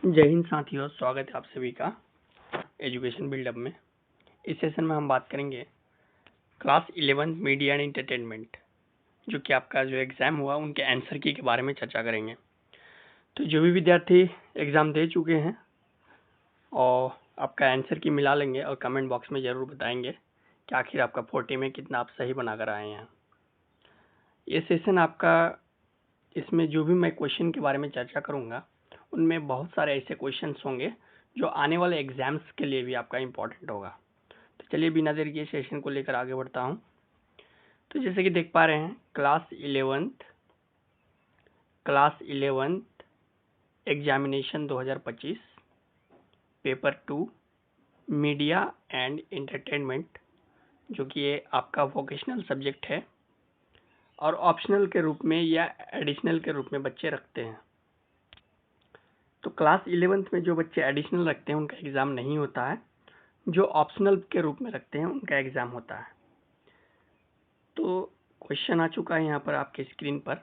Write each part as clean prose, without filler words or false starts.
जय हिंद साथियों, स्वागत है आप सभी का एजुकेशन बिल्डअप में। इस सेशन में हम बात करेंगे क्लास 11 मीडिया एंड एंटरटेनमेंट, जो कि आपका जो एग्ज़ाम हुआ उनके आंसर की के बारे में चर्चा करेंगे। तो जो भी विद्यार्थी एग्ज़ाम दे चुके हैं और आपका आंसर की मिला लेंगे और कमेंट बॉक्स में ज़रूर बताएंगे कि आखिर आपका 40 में कितना आप सही बना कर आए हैं। ये सेशन आपका, इसमें जो भी मैं क्वेश्चन के बारे में चर्चा करूँगा उनमें बहुत सारे ऐसे क्वेश्चंस होंगे जो आने वाले एग्जाम्स के लिए भी आपका इम्पोर्टेंट होगा। तो चलिए बिना देर किए सेशन को लेकर आगे बढ़ता हूँ। तो जैसे कि देख पा रहे हैं, class 11th examination 2025 paper 2 media and entertainment, जो कि ये आपका वोकेशनल सब्जेक्ट है और ऑप्शनल के रूप में या एडिशनल के रूप में बच्चे रखते हैं। तो क्लास 11th में जो बच्चे एडिशनल रखते हैं उनका एग्ज़ाम नहीं होता है, जो ऑप्शनल के रूप में रखते हैं उनका एग्ज़ाम होता है। तो क्वेश्चन आ चुका है यहाँ पर आपके स्क्रीन पर।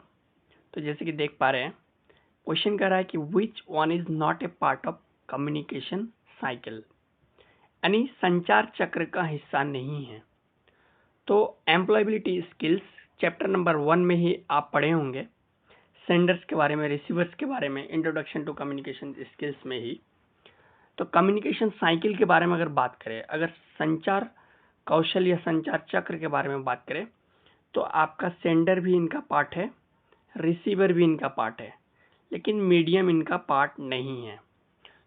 तो जैसे कि देख पा रहे हैं, क्वेश्चन कह रहा है कि विच one is not a part of communication cycle, यानी संचार चक्र का हिस्सा नहीं है। तो एम्प्लॉयबिलिटी स्किल्स चैप्टर नंबर 1 में ही आप पढ़े होंगे, सेंडर्स के बारे में, रिसीवर्स के बारे में, इंट्रोडक्शन टू कम्युनिकेशन स्किल्स में ही। तो कम्युनिकेशन साइकिल के बारे में अगर बात करें, अगर संचार कौशल या संचार चक्र के बारे में बात करें, तो आपका सेंडर भी इनका पार्ट है, रिसीवर भी इनका पार्ट है, लेकिन मीडियम इनका पार्ट नहीं है।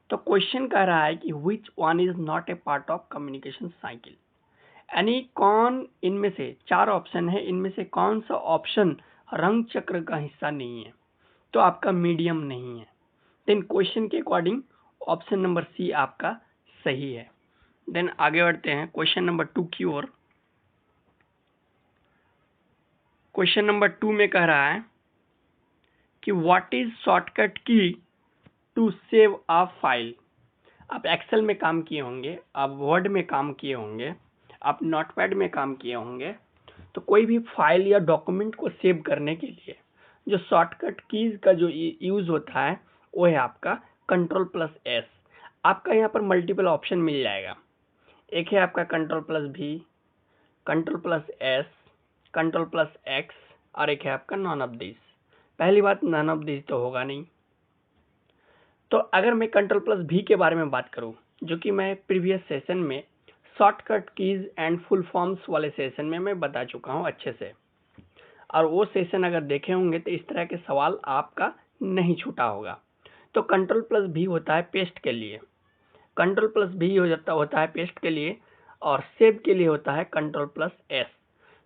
तो क्वेश्चन कह रहा है कि विच one is not a part of communication cycle, यानी कौन इनमें से, 4 ऑप्शन है, इनमें से कौन सा ऑप्शन रंग चक्र का हिस्सा नहीं है। तो आपका मीडियम नहीं है। देन क्वेश्चन के अकॉर्डिंग ऑप्शन नंबर सी आपका सही है। देन आगे बढ़ते हैं क्वेश्चन नंबर 2 की ओर। क्वेश्चन नंबर 2 में कह रहा है कि what is shortcut key to save a file. आप एक्सेल में काम किए होंगे, आप वर्ड में काम किए होंगे, आप नोटपैड में काम किए होंगे। तो कोई भी फाइल या डॉक्यूमेंट को सेव करने के लिए जो शॉर्टकट कीज का जो यूज होता है वो है आपका Ctrl+S। आपका यहाँ पर मल्टीपल ऑप्शन मिल जाएगा। एक है आपका Ctrl+V, Ctrl+S, Ctrl+X और एक है आपका नॉन ऑफ दिस। पहली बात, नॉन ऑफ दिस तो होगा नहीं। तो अगर मैं Ctrl+V के बारे में बात करूं, जो कि मैं प्रीवियस सेशन में shortcut keys and full forms वाले सेशन में मैं बता चुका हूं अच्छे से, और वो सेशन अगर देखे होंगे तो इस तरह के सवाल आपका नहीं छूटा होगा। तो Ctrl+V होता है पेस्ट के लिए, Ctrl+V होता है पेस्ट के लिए, और सेव के लिए होता है Ctrl+S।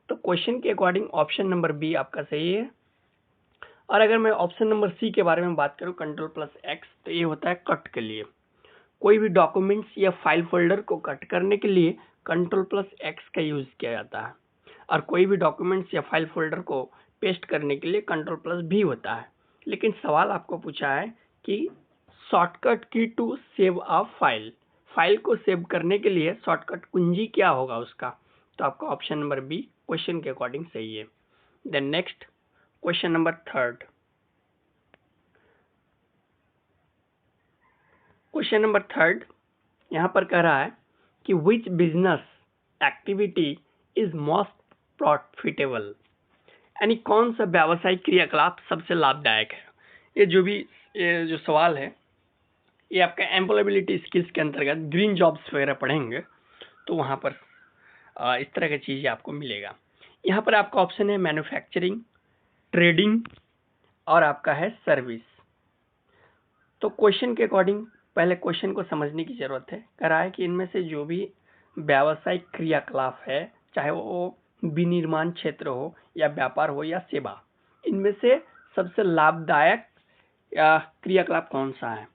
तो क्वेश्चन के अकॉर्डिंग ऑप्शन नंबर बी आपका सही है। और अगर मैं ऑप्शन नंबर सी के बारे में बात करूं Ctrl+X, तो ये होता है कट के लिए। कोई भी डॉक्यूमेंट्स या फाइल फोल्डर को कट करने के लिए Ctrl+X का यूज किया जाता है, और कोई भी डॉक्यूमेंट्स या फाइल फोल्डर को पेस्ट करने के लिए Ctrl+V होता है। लेकिन सवाल आपको पूछा है कि shortcut key to save a file, file को सेव करने के लिए शॉर्टकट कुंजी क्या होगा उसका। तो आपका ऑप्शन नंबर बी क्वेश्चन के अकॉर्डिंग सही है। Then next question number 3। Question number 3 यहाँ पर कह रहा है कि which business activity is most profitable, यानी कौन सा व्यावसायिक क्रियाकलाप सबसे लाभदायक है। ये जो सवाल है ये आपका एम्प्लॉयबिलिटी स्किल्स के अंतर्गत ग्रीन जॉब्स वगैरह पढ़ेंगे तो वहाँ पर इस तरह की चीज़ें आपको मिलेगा। यहाँ पर आपका ऑप्शन है मैन्युफैक्चरिंग, ट्रेडिंग और आपका है सर्विस। तो क्वेश्चन के अकॉर्डिंग पहले क्वेश्चन को समझने की जरूरत है। कह रहा है कि इनमें से जो भी व्यावसायिक क्रियाकलाप है, चाहे वो विनिर्माण क्षेत्र हो या व्यापार हो या सेवा, इनमें से सबसे लाभदायक क्रियाकलाप कौन सा है।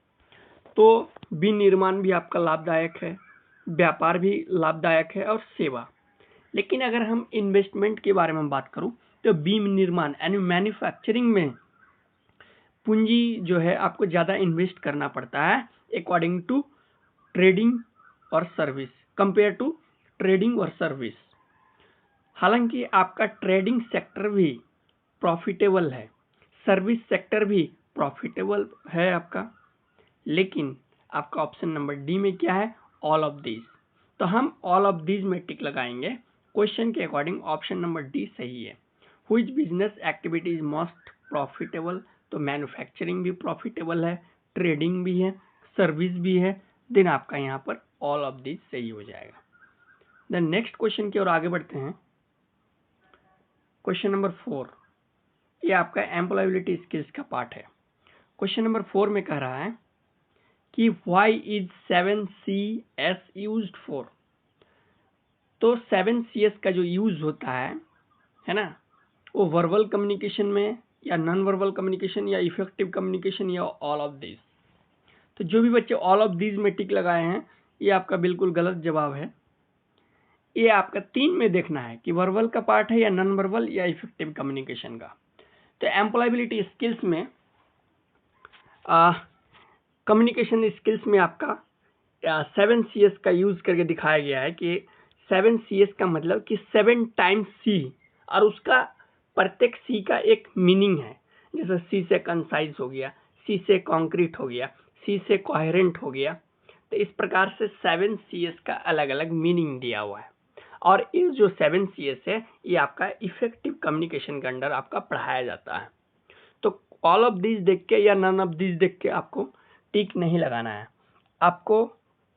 तो विनिर्माण भी आपका लाभदायक है, व्यापार भी लाभदायक है और सेवा। लेकिन अगर हम इन्वेस्टमेंट के बारे में बात करूं तो विनिर्माण यानी मैन्युफैक्चरिंग में पूंजी जो है आपको ज़्यादा इन्वेस्ट करना पड़ता है अकॉर्डिंग टू ट्रेडिंग और सर्विस, कंपेयर टू ट्रेडिंग और सर्विस। हालांकि आपका ट्रेडिंग सेक्टर भी प्रॉफिटेबल है, सर्विस सेक्टर भी प्रॉफिटेबल है आपका, लेकिन आपका ऑप्शन नंबर डी में क्या है, ऑल ऑफ दीज। तो हम ऑल ऑफ दीज में टिक लगाएंगे। क्वेश्चन के अकॉर्डिंग ऑप्शन नंबर डी सही है। Which business activity is most profitable, तो मैन्युफैक्चरिंग भी प्रॉफिटेबल है, ट्रेडिंग भी है, सर्विस भी है, देन आपका यहाँ पर ऑल ऑफ दीज सही हो जाएगा। देन नेक्स्ट क्वेश्चन की ओर आगे बढ़ते हैं। क्वेश्चन नंबर 4, ये आपका एम्प्लॉयबिलिटी स्किल्स का पार्ट है। क्वेश्चन नंबर 4 में कह रहा है कि why is 7CS used for. तो 7CS का जो यूज होता है ना, वो वर्बल कम्युनिकेशन में या नॉन वर्बल कम्युनिकेशन या इफेक्टिव कम्युनिकेशन या ऑल ऑफ दिस। तो जो भी बच्चे ऑल ऑफ दिस में टिक लगाए हैं, ये आपका बिल्कुल गलत जवाब है। ये आपका 3 में देखना है कि वर्बल का पार्ट है या नॉन वर्बल या इफेक्टिव कम्युनिकेशन का। तो एम्प्लॉयबिलिटी स्किल्स में कम्युनिकेशन स्किल्स में आपका 7CS का यूज करके दिखाया गया है कि 7CS का मतलब कि 7 टाइम्स C, और उसका प्रत्येक C का एक मीनिंग है। जैसे C से कंसाइज हो गया, C से कॉन्क्रीट हो गया, C से कोहेरेंट हो गया। तो इस प्रकार से 7CS का अलग अलग मीनिंग दिया हुआ है। और ये जो 7CS है, ये आपका इफेक्टिव कम्युनिकेशन के अंडर आपका पढ़ाया जाता है। तो ऑल ऑफ दिस देख के या नन ऑफ दिस देख के आपको टिक नहीं लगाना है। आपको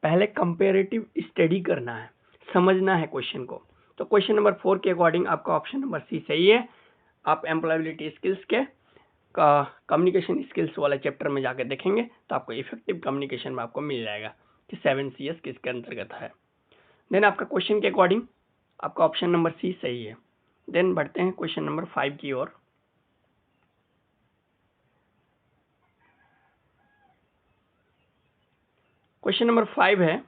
पहले कंपेरेटिव स्टडी करना है, समझना है क्वेश्चन को। तो क्वेश्चन नंबर 4 के अकॉर्डिंग आपका ऑप्शन नंबर सी सही है। आप एम्प्लॉयबिलिटी स्किल्स के कम्युनिकेशन स्किल्स वाले चैप्टर में जाकर देखेंगे तो आपको इफेक्टिव कम्युनिकेशन में आपको मिल जाएगा कि 7CS किसके अंतर्गत है। देन आपका क्वेश्चन के अकॉर्डिंग आपका ऑप्शन नंबर सी सही है। देन बढ़ते हैं क्वेश्चन नंबर 5 की ओर। क्वेश्चन नंबर 5 है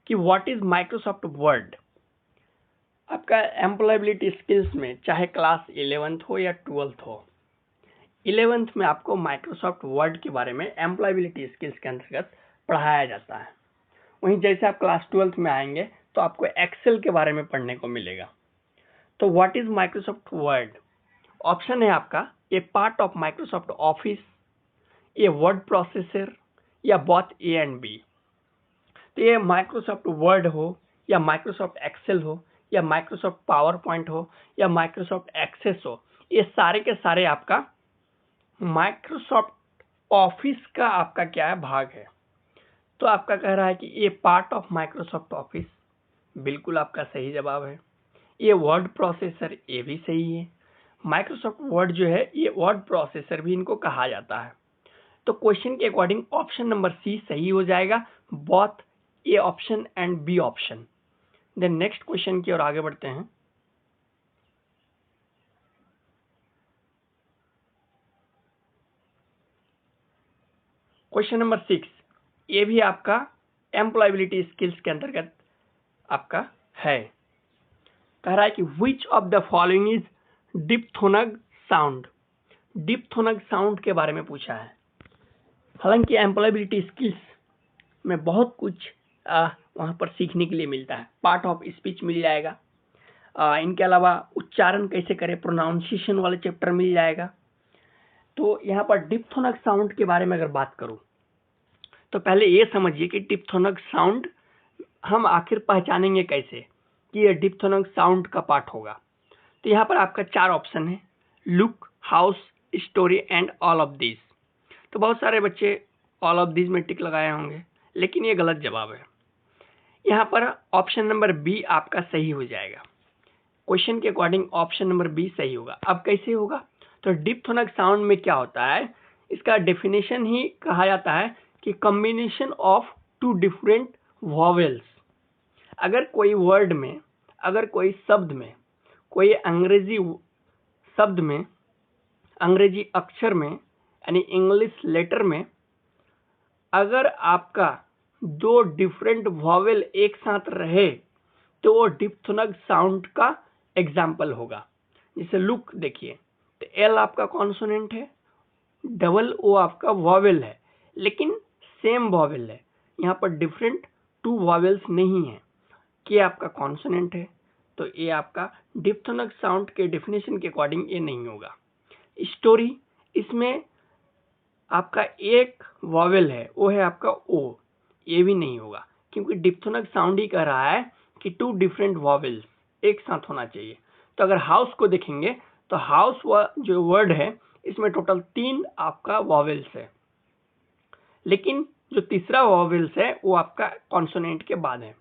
कि व्हाट इज माइक्रोसॉफ्ट वर्ड। आपका एम्प्लॉयबिलिटी स्किल्स में चाहे क्लास 11th हो या 12th हो, 11th में आपको माइक्रोसॉफ्ट वर्ड के बारे में एम्प्लॉयबिलिटी स्किल्स के अंतर्गत पढ़ाया जाता है। वहीं जैसे आप क्लास 12th में आएंगे तो आपको एक्सेल के बारे में पढ़ने को मिलेगा। तो what is Microsoft Word, option है आपका A part of Microsoft Office, a word processor, या बोथ ए एंड बी। तो ये माइक्रोसॉफ्ट वर्ड हो या माइक्रोसॉफ्ट एक्सेल हो या माइक्रोसॉफ्ट पावर पॉइंट हो या माइक्रोसॉफ्ट एक्सेस हो, ये सारे के सारे आपका माइक्रोसॉफ्ट ऑफिस का आपका क्या है, भाग है। तो आपका कह रहा है कि ये पार्ट ऑफ माइक्रोसॉफ्ट ऑफिस, बिल्कुल आपका सही जवाब है। ये वर्ड प्रोसेसर, ये भी सही है। माइक्रोसॉफ्ट वर्ड जो है, ये वर्ड प्रोसेसर भी इनको कहा जाता है। तो क्वेश्चन के अकॉर्डिंग ऑप्शन नंबर सी सही हो जाएगा, both A option and B option. Then next question की ओर आगे बढ़ते हैं। क्वेश्चन नंबर 6, ये भी आपका एम्प्लॉयबिलिटी स्किल्स के अंतर्गत आपका है। कह रहा है कि which of the following is diphthong sound. Diphthong sound के बारे में पूछा है। हालांकि एम्प्लॉयबिलिटी स्किल्स में बहुत कुछ वहां पर सीखने के लिए मिलता है। पार्ट ऑफ स्पीच मिल जाएगा, इनके अलावा उच्चारण कैसे करें, प्रोनाउंसिएशन वाले चैप्टर मिल जाएगा। तो यहाँ पर डिप्थोनग साउंड के बारे में अगर बात करूं तो पहले ये समझिए कि डिप्थोनग साउंड हम आखिर पहचानेंगे कैसे कि ये डिप्थोनग साउंड का पार्ट होगा। तो यहाँ पर आपका 4 ऑप्शन है, look, house, story and all of this. तो बहुत सारे बच्चे ऑल ऑफ दिस में टिक लगाए होंगे, लेकिन ये गलत जवाब है। यहाँ पर ऑप्शन नंबर बी आपका सही हो जाएगा। क्वेश्चन के अकॉर्डिंग ऑप्शन नंबर बी सही होगा। अब कैसे होगा, तो डिप्थोनग साउंड में क्या होता है, इसका डेफिनेशन ही कहा जाता है कि कॉम्बिनेशन ऑफ 2 डिफरेंट वॉवेल्स। अगर कोई वर्ड में, अगर कोई शब्द में, कोई अंग्रेजी शब्द में, अंग्रेजी अक्षर में, यानी इंग्लिश लेटर में अगर आपका 2 डिफरेंट वॉवेल एक साथ रहे तो वो डिप्थोनग साउंड का एग्जाम्पल होगा। जैसे लुक देखिए, तो एल आपका कॉन्सोनेंट है, डबल ओ आपका वॉवेल है, लेकिन सेम वॉवेल है। यहाँ पर डिफरेंट 2 वॉवेल्स नहीं है। के आपका कॉन्सोनेंट है, तो ये आपका डिप्थोनग साउंड के डेफिनेशन के अकॉर्डिंग ये नहीं होगा। स्टोरी, इसमें आपका एक वॉवेल है, वो है आपका ओ, ये भी नहीं होगा क्योंकि डिप्थोनक साउंड ही कह रहा है कि 2 डिफरेंट वॉवेल्स एक साथ होना चाहिए। तो अगर हाउस को देखेंगे तो हाउस जो वर्ड है इसमें टोटल 3 आपका वॉवेल्स है, लेकिन जो तीसरा वॉवेल्स है वो आपका कॉन्सोनेंट के बाद है।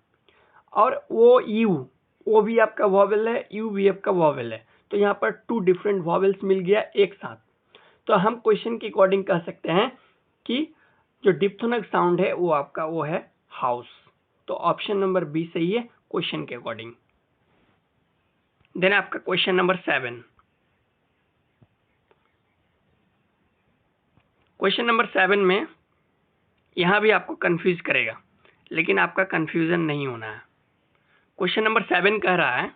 और वो भी आपका वॉवेल है, यू भी आपका वॉवेल है, तो यहाँ पर 2 डिफरेंट वॉवेल्स मिल गया एक साथ। तो हम क्वेश्चन के अकॉर्डिंग कह सकते हैं कि जो डिप्थोनक साउंड है वो आपका वो है हाउस। तो ऑप्शन नंबर बी सही है क्वेश्चन के अकॉर्डिंग। देन आपका क्वेश्चन नंबर 7। क्वेश्चन नंबर 7 में यहां भी आपको कंफ्यूज करेगा, लेकिन आपका कंफ्यूजन नहीं होना है। क्वेश्चन नंबर 7 कह रहा है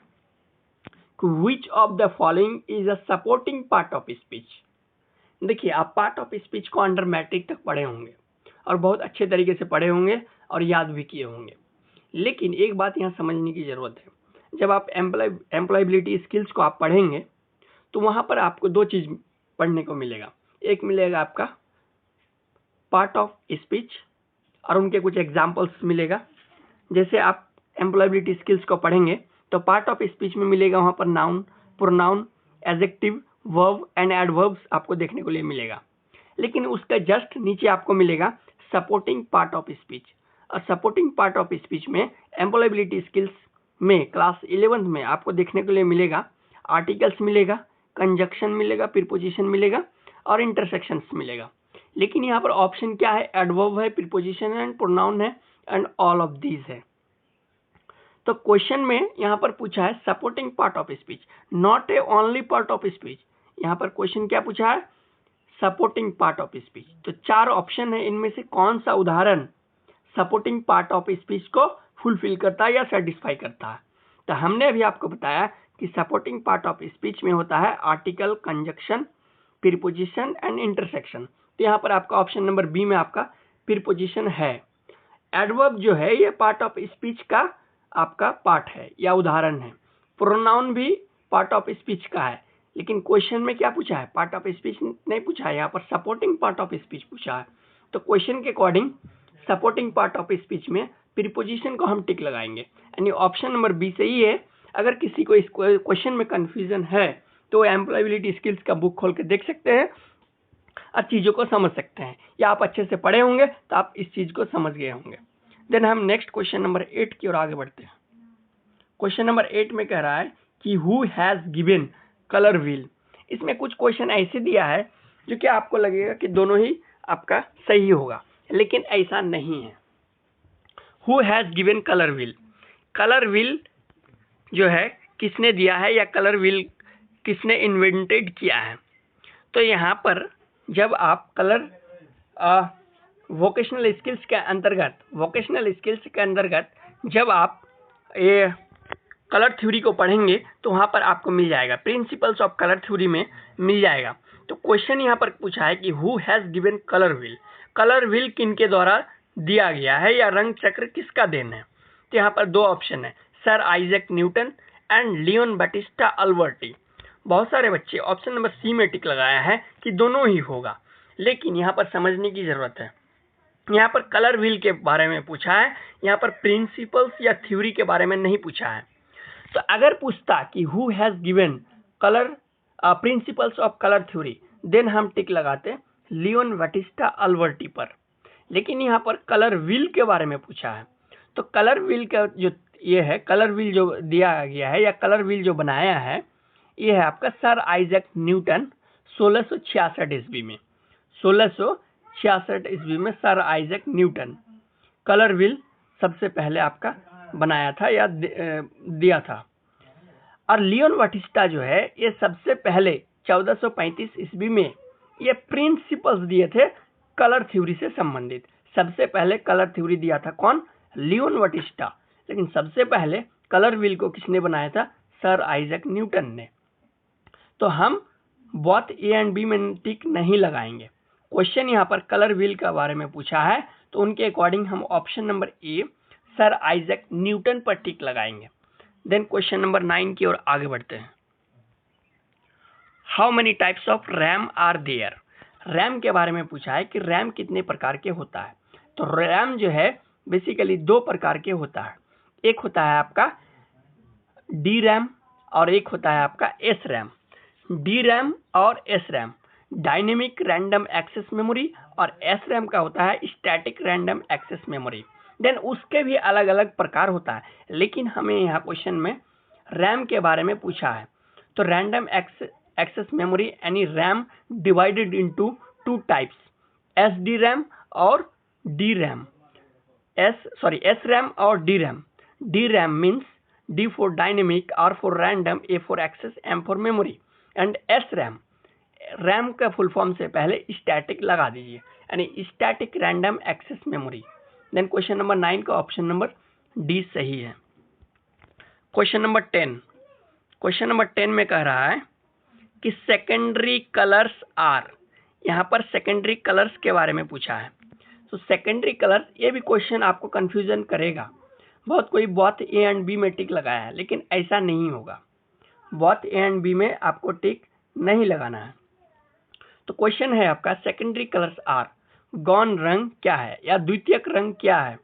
कि which of the following is a supporting part of speech. देखिए, आप पार्ट ऑफ स्पीच को अंडर मैट्रिक तक पढ़े होंगे और बहुत अच्छे तरीके से पढ़े होंगे और याद भी किए होंगे, लेकिन एक बात यहाँ समझने की जरूरत है। जब आप एम्प्लॉयबिलिटी स्किल्स को आप पढ़ेंगे तो वहां पर आपको 2 चीज पढ़ने को मिलेगा। एक मिलेगा आपका पार्ट ऑफ स्पीच और उनके कुछ एग्जाम्पल्स मिलेगा। जैसे आप एम्प्लॉयबिलिटी स्किल्स को पढ़ेंगे तो पार्ट ऑफ स्पीच में मिलेगा वहां पर noun, pronoun, adjective, verb and adverbs आपको देखने को लिए मिलेगा। लेकिन उसका जस्ट नीचे आपको मिलेगा सपोर्टिंग पार्ट ऑफ स्पीच। और सपोर्टिंग पार्ट ऑफ स्पीच में एम्प्लॉयबिलिटी स्किल्स में क्लास 11 में आपको देखने को लिए मिलेगा आर्टिकल्स मिलेगा, कंजक्शन मिलेगा, प्रीपोजिशन मिलेगा और इंटरसेक्शंस मिलेगा। लेकिन यहाँ पर ऑप्शन क्या है? एडवर्ब है, प्रीपोजिशन है एंड प्रोनाउन है एंड ऑल ऑफ दीज है। तो क्वेश्चन में यहाँ पर पूछा है supporting part of speech, not A only part of speech. यहाँ पर क्वेश्चन क्या पूछा है? Supporting part of speech. तो 4 ऑप्शन है, इनमें से कौन सा उदाहरण सपोर्टिंग पार्ट ऑफ स्पीच को फुलफिल करता है या सेटिस्फाई करता है? तो हमने अभी आपको बताया कि सपोर्टिंग पार्ट ऑफ स्पीच में होता है article, conjunction, preposition and intersection. तो यहाँ पर आपका ऑप्शन नंबर बी में आपका प्रीपोजिशन है। एडवर्ब जो है ये पार्ट ऑफ स्पीच का आपका पार्ट है या उदाहरण है। प्रोनाउन भी पार्ट ऑफ स्पीच का है, लेकिन क्वेश्चन में क्या पूछा है? पार्ट ऑफ स्पीच नहीं पूछा है, यहाँ पर सपोर्टिंग पार्ट ऑफ स्पीच पूछा है। तो क्वेश्चन के according supporting part of speech में प्रीपोजिशन को हम टिक लगाएंगे, यानी ऑप्शन नंबर बी सही है। अगर किसी को इस क्वेश्चन में कंफ्यूजन है तो एम्प्लॉयबिलिटी स्किल्स का बुक खोल के देख सकते हैं और चीजों को समझ सकते हैं, या आप अच्छे से पढ़े होंगे तो आप इस चीज को समझ गए होंगे। देन हम नेक्स्ट क्वेश्चन नंबर 8 की ओर आगे बढ़ते हैं। क्वेश्चन नंबर 8 में कह रहा है कि who has given colour wheel. इसमें कुछ क्वेश्चन ऐसे दिया है जो कि आपको लगेगा कि दोनों ही आपका सही होगा, लेकिन ऐसा नहीं है। Who has given colour wheel, colour wheel जो है किसने दिया है या कलर व्हील किसने इन्वेंटेड किया है? तो यहाँ पर जब आप कलर वोकेशनल स्किल्स के अंतर्गत जब आप ये कलर थ्योरी को पढ़ेंगे तो वहां पर आपको मिल जाएगा, प्रिंसिपल्स ऑफ कलर थ्योरी में मिल जाएगा। तो क्वेश्चन यहाँ पर पूछा है कि who has given colour wheel, colour wheel किनके द्वारा दिया गया है या रंग चक्र किसका देन है? तो यहाँ पर 2 ऑप्शन है, sir Isaac Newton and Leon Battista Alberti. बहुत सारे बच्चे ऑप्शन नंबर सी में टिक लगाया है कि दोनों ही होगा, लेकिन यहाँ पर समझने की जरूरत है। यहाँ पर कलर व्हील के बारे में पूछा है, यहाँ पर प्रिंसिपल्स या थ्योरी के बारे में नहीं पूछा है। तो अगर पूछता कि who has given colour principles of colour theory, then हम टिक लगाते लियोन बैटिस्टा अल्बर्टी पर। लेकिन यहाँ पर कलर व्हील के बारे में पूछा है, तो कलर व्हील का जो ये है, कलर व्हील जो दिया गया है या कलर व्हील जो बनाया है, ये है आपका सर आइजैक न्यूटन 1666 ईस्वी में। 1666 ईस्वी में sir Isaac Newton colour wheel सबसे पहले आपका बनाया था या दिया था। और लियोन बैटिस्टा जो है ये सबसे पहले 1435 ईस्वी में ये प्रिंसिपल्स दिए थे कलर थ्योरी से संबंधित। सबसे पहले कलर थ्योरी दिया था कौन? Leon Battista. लेकिन सबसे पहले कलर व्हील को किसने बनाया था? सर आइजैक न्यूटन ने। तो हम बोथ ए एंड बी में टिक नहीं लगाएंगे। क्वेश्चन यहाँ पर कलर व्हील के बारे में पूछा है, तो उनके अकॉर्डिंग हम ऑप्शन नंबर ए सर आइजैक न्यूटन पर टिक लगाएंगे। देन क्वेश्चन नंबर 9 की ओर आगे बढ़ते हैं। How many types of RAM are there? RAM के बारे में पूछा है कि रैम कितने प्रकार के होता है। तो रैम जो है बेसिकली 2 प्रकार के होता है। एक होता है आपका डी रैम और एक होता है आपका एस रैम। डी रैम और S RAM dynamic random access memory और एस रैम का होता है static random access memory. Then उसके भी अलग अलग प्रकार होता है, लेकिन हमें यहाँ क्वेश्चन में रैम के बारे में पूछा है। तो रैंडम एक्सेस मेमोरी यानी RAM divided into 2 types, S D RAM और डी रैम। एस रैम और D RAM. D RAM means D for dynamic, R for random, A for access, M for memory and S RAM। RAM का full form से पहले static लगा दीजिए यानी static random access memory. Then question number 9 का option number D सही है। Question number 10। Question number 10 में कह रहा है कि सेकेंडरी कलर्स आर। यहाँ पर सेकेंडरी कलर्स के बारे में पूछा है। तो सेकेंडरी कलर्स, ये भी क्वेश्चन आपको कंफ्यूजन करेगा। बहुत कोई बोथ ए एंड बी में टिक लगाया है, लेकिन ऐसा नहीं होगा। बोथ ए एंड बी में आपको टिक नहीं लगाना है। तो क्वेश्चन है आपका सेकेंडरी कलर्स आर, गौण रंग क्या है या द्वितीयक रंग क्या है?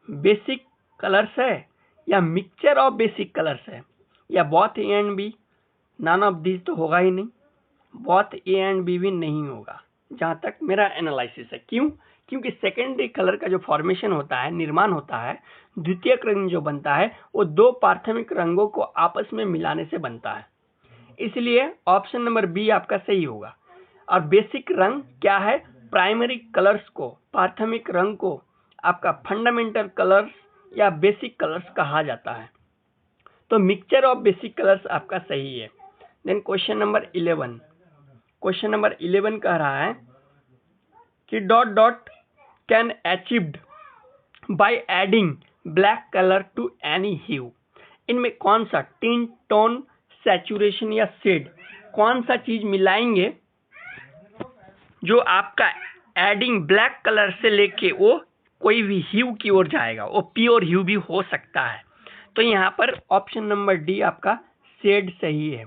बेसिक कलर्स है या मिक्सचर ऑफ बेसिक कलर्स है या both A and B? None of this तो होगा ही नहीं, बोथ ए एंड बी भी नहीं होगा जहां तक मेरा एनालिसिस है। क्यों? क्योंकि सेकेंडरी कलर का जो फॉर्मेशन होता है, निर्माण होता है, द्वितीयक रंग जो बनता है वो 2 प्राथमिक रंगों को आपस में मिलाने से बनता है। इसलिए ऑप्शन नंबर बी आपका सही होगा। और बेसिक रंग क्या है? प्राइमरी कलर्स को, प्राथमिक रंग को आपका फंडामेंटल कलर्स या बेसिक कलर्स कहा जाता है। तो मिक्सचर ऑफ बेसिक कलर्स आपका सही है। Then question number 11। Question number 11 कह रहा है कि dot dot can achieved by adding black colour to any hue. इनमें कौन सा टिंट, टोन, सैचुरेशन या शेड, कौन सा चीज मिलाएंगे जो आपका एडिंग ब्लैक कलर से लेके वो कोई भी ह्यू की ओर जाएगा? वो प्योर ह्यू भी हो सकता है। तो यहाँ पर ऑप्शन नंबर डी आपका शेड सही है।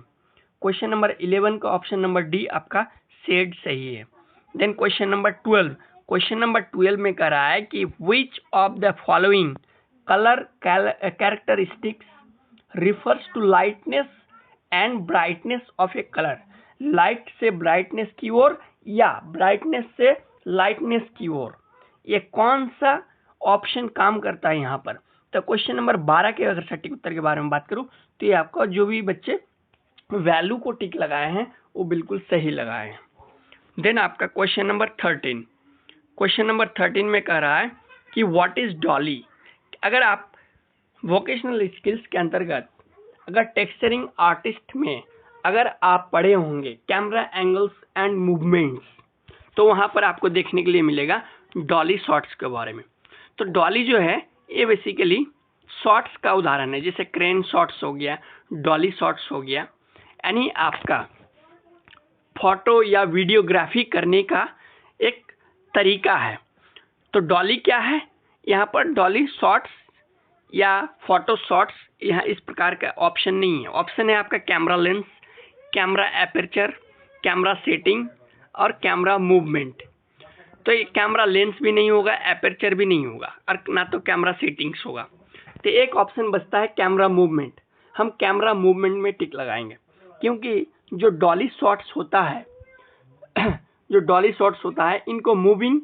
क्वेश्चन नंबर 11 का ऑप्शन नंबर डी आपका शेड सही है। Then question number 12। Question number 12 में कह रहा है कि which of the following colour characteristics refers to lightness and brightness of a colour. Light से ब्राइटनेस की ओर या ब्राइटनेस से लाइटनेस की ओर, ये कौन सा ऑप्शन काम करता है यहाँ पर? तो क्वेश्चन नंबर 12 के अगर सटीक उत्तर के बारे में बात करूं तो ये आपका जो भी बच्चे वैल्यू को टिक लगाए हैं वो बिल्कुल सही लगाए हैं। देन आपका क्वेश्चन नंबर 13। क्वेश्चन नंबर 13 में कह रहा है कि व्हाट इज डॉली। अगर आप वोकेशनल स्किल्स के अंतर्गत अगर टेक्सचरिंग आर्टिस्ट में अगर आप पढ़े होंगे कैमरा एंगल्स एंड मूवमेंट्स, तो वहां पर आपको देखने के लिए मिलेगा डॉली शॉट्स के बारे में। तो डॉली जो है ये बेसिकली शॉट्स का उदाहरण है, जैसे क्रेन शॉट्स हो गया, डॉली शॉट्स हो गया, यानी आपका फोटो या वीडियोग्राफी करने का एक तरीका है। तो डॉली क्या है? यहाँ पर डॉली शॉट्स या फोटो शॉट्स यहाँ इस प्रकार का ऑप्शन नहीं है। ऑप्शन है आपका camera lens, camera aperture, camera setting और कैमरा मूवमेंट। तो ये कैमरा लेंस भी नहीं होगा, एपर्चर भी नहीं होगा और ना तो कैमरा सेटिंग्स होगा। तो एक ऑप्शन बचता है कैमरा मूवमेंट। हम कैमरा मूवमेंट में टिक लगाएंगे क्योंकि जो डॉली शॉट्स होता है जो डॉली शॉट्स होता है इनको मूविंग,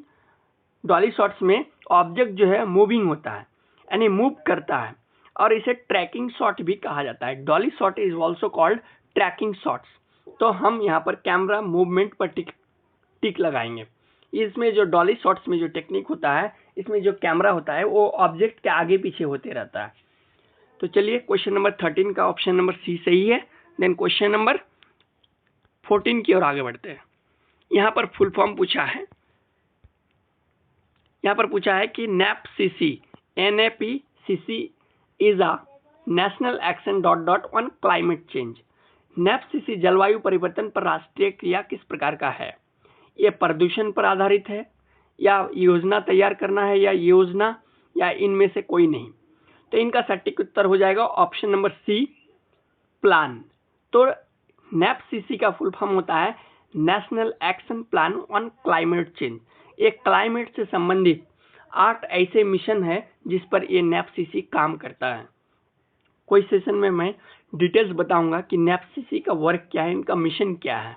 डॉली शॉट्स में ऑब्जेक्ट जो है मूविंग होता है यानी मूव करता है और इसे ट्रैकिंग शॉट भी कहा जाता है। Dolly shot is also called tracking shots. तो हम यहाँ पर कैमरा मूवमेंट पर टिक लगाएंगे। इसमें जो डॉली शॉट्स में जो टेक्निक होता है, इसमें जो कैमरा होता है वो ऑब्जेक्ट के आगे पीछे होते रहता है। तो चलिए क्वेश्चन नंबर 13 का ऑप्शन नंबर सी सही है। देन क्वेश्चन नंबर 14 की ओर आगे बढ़ते हैं। यहाँ पर फुल फॉर्म पूछा है, यहाँ पर पूछा है कि NAPCC NAPCC is a national action dot dot on climate change. NAPCC जलवायु परिवर्तन पर राष्ट्रीय क्रिया किस प्रकार का है? ये प्रदूषण पर आधारित है या योजना तैयार करना है या योजना या इनमें से कोई नहीं? तो इनका सटीक उत्तर हो जाएगा ऑप्शन नंबर सी, प्लान। तो NAPCC का फुल फॉर्म होता है national action plan on climate change. एक क्लाइमेट से संबंधित 8 ऐसे मिशन है जिस पर ये NAPCC काम करता है। कोई सेशन में मैं डिटेल्स बताऊंगा कि NAPCC का वर्क क्या है, इनका मिशन क्या है।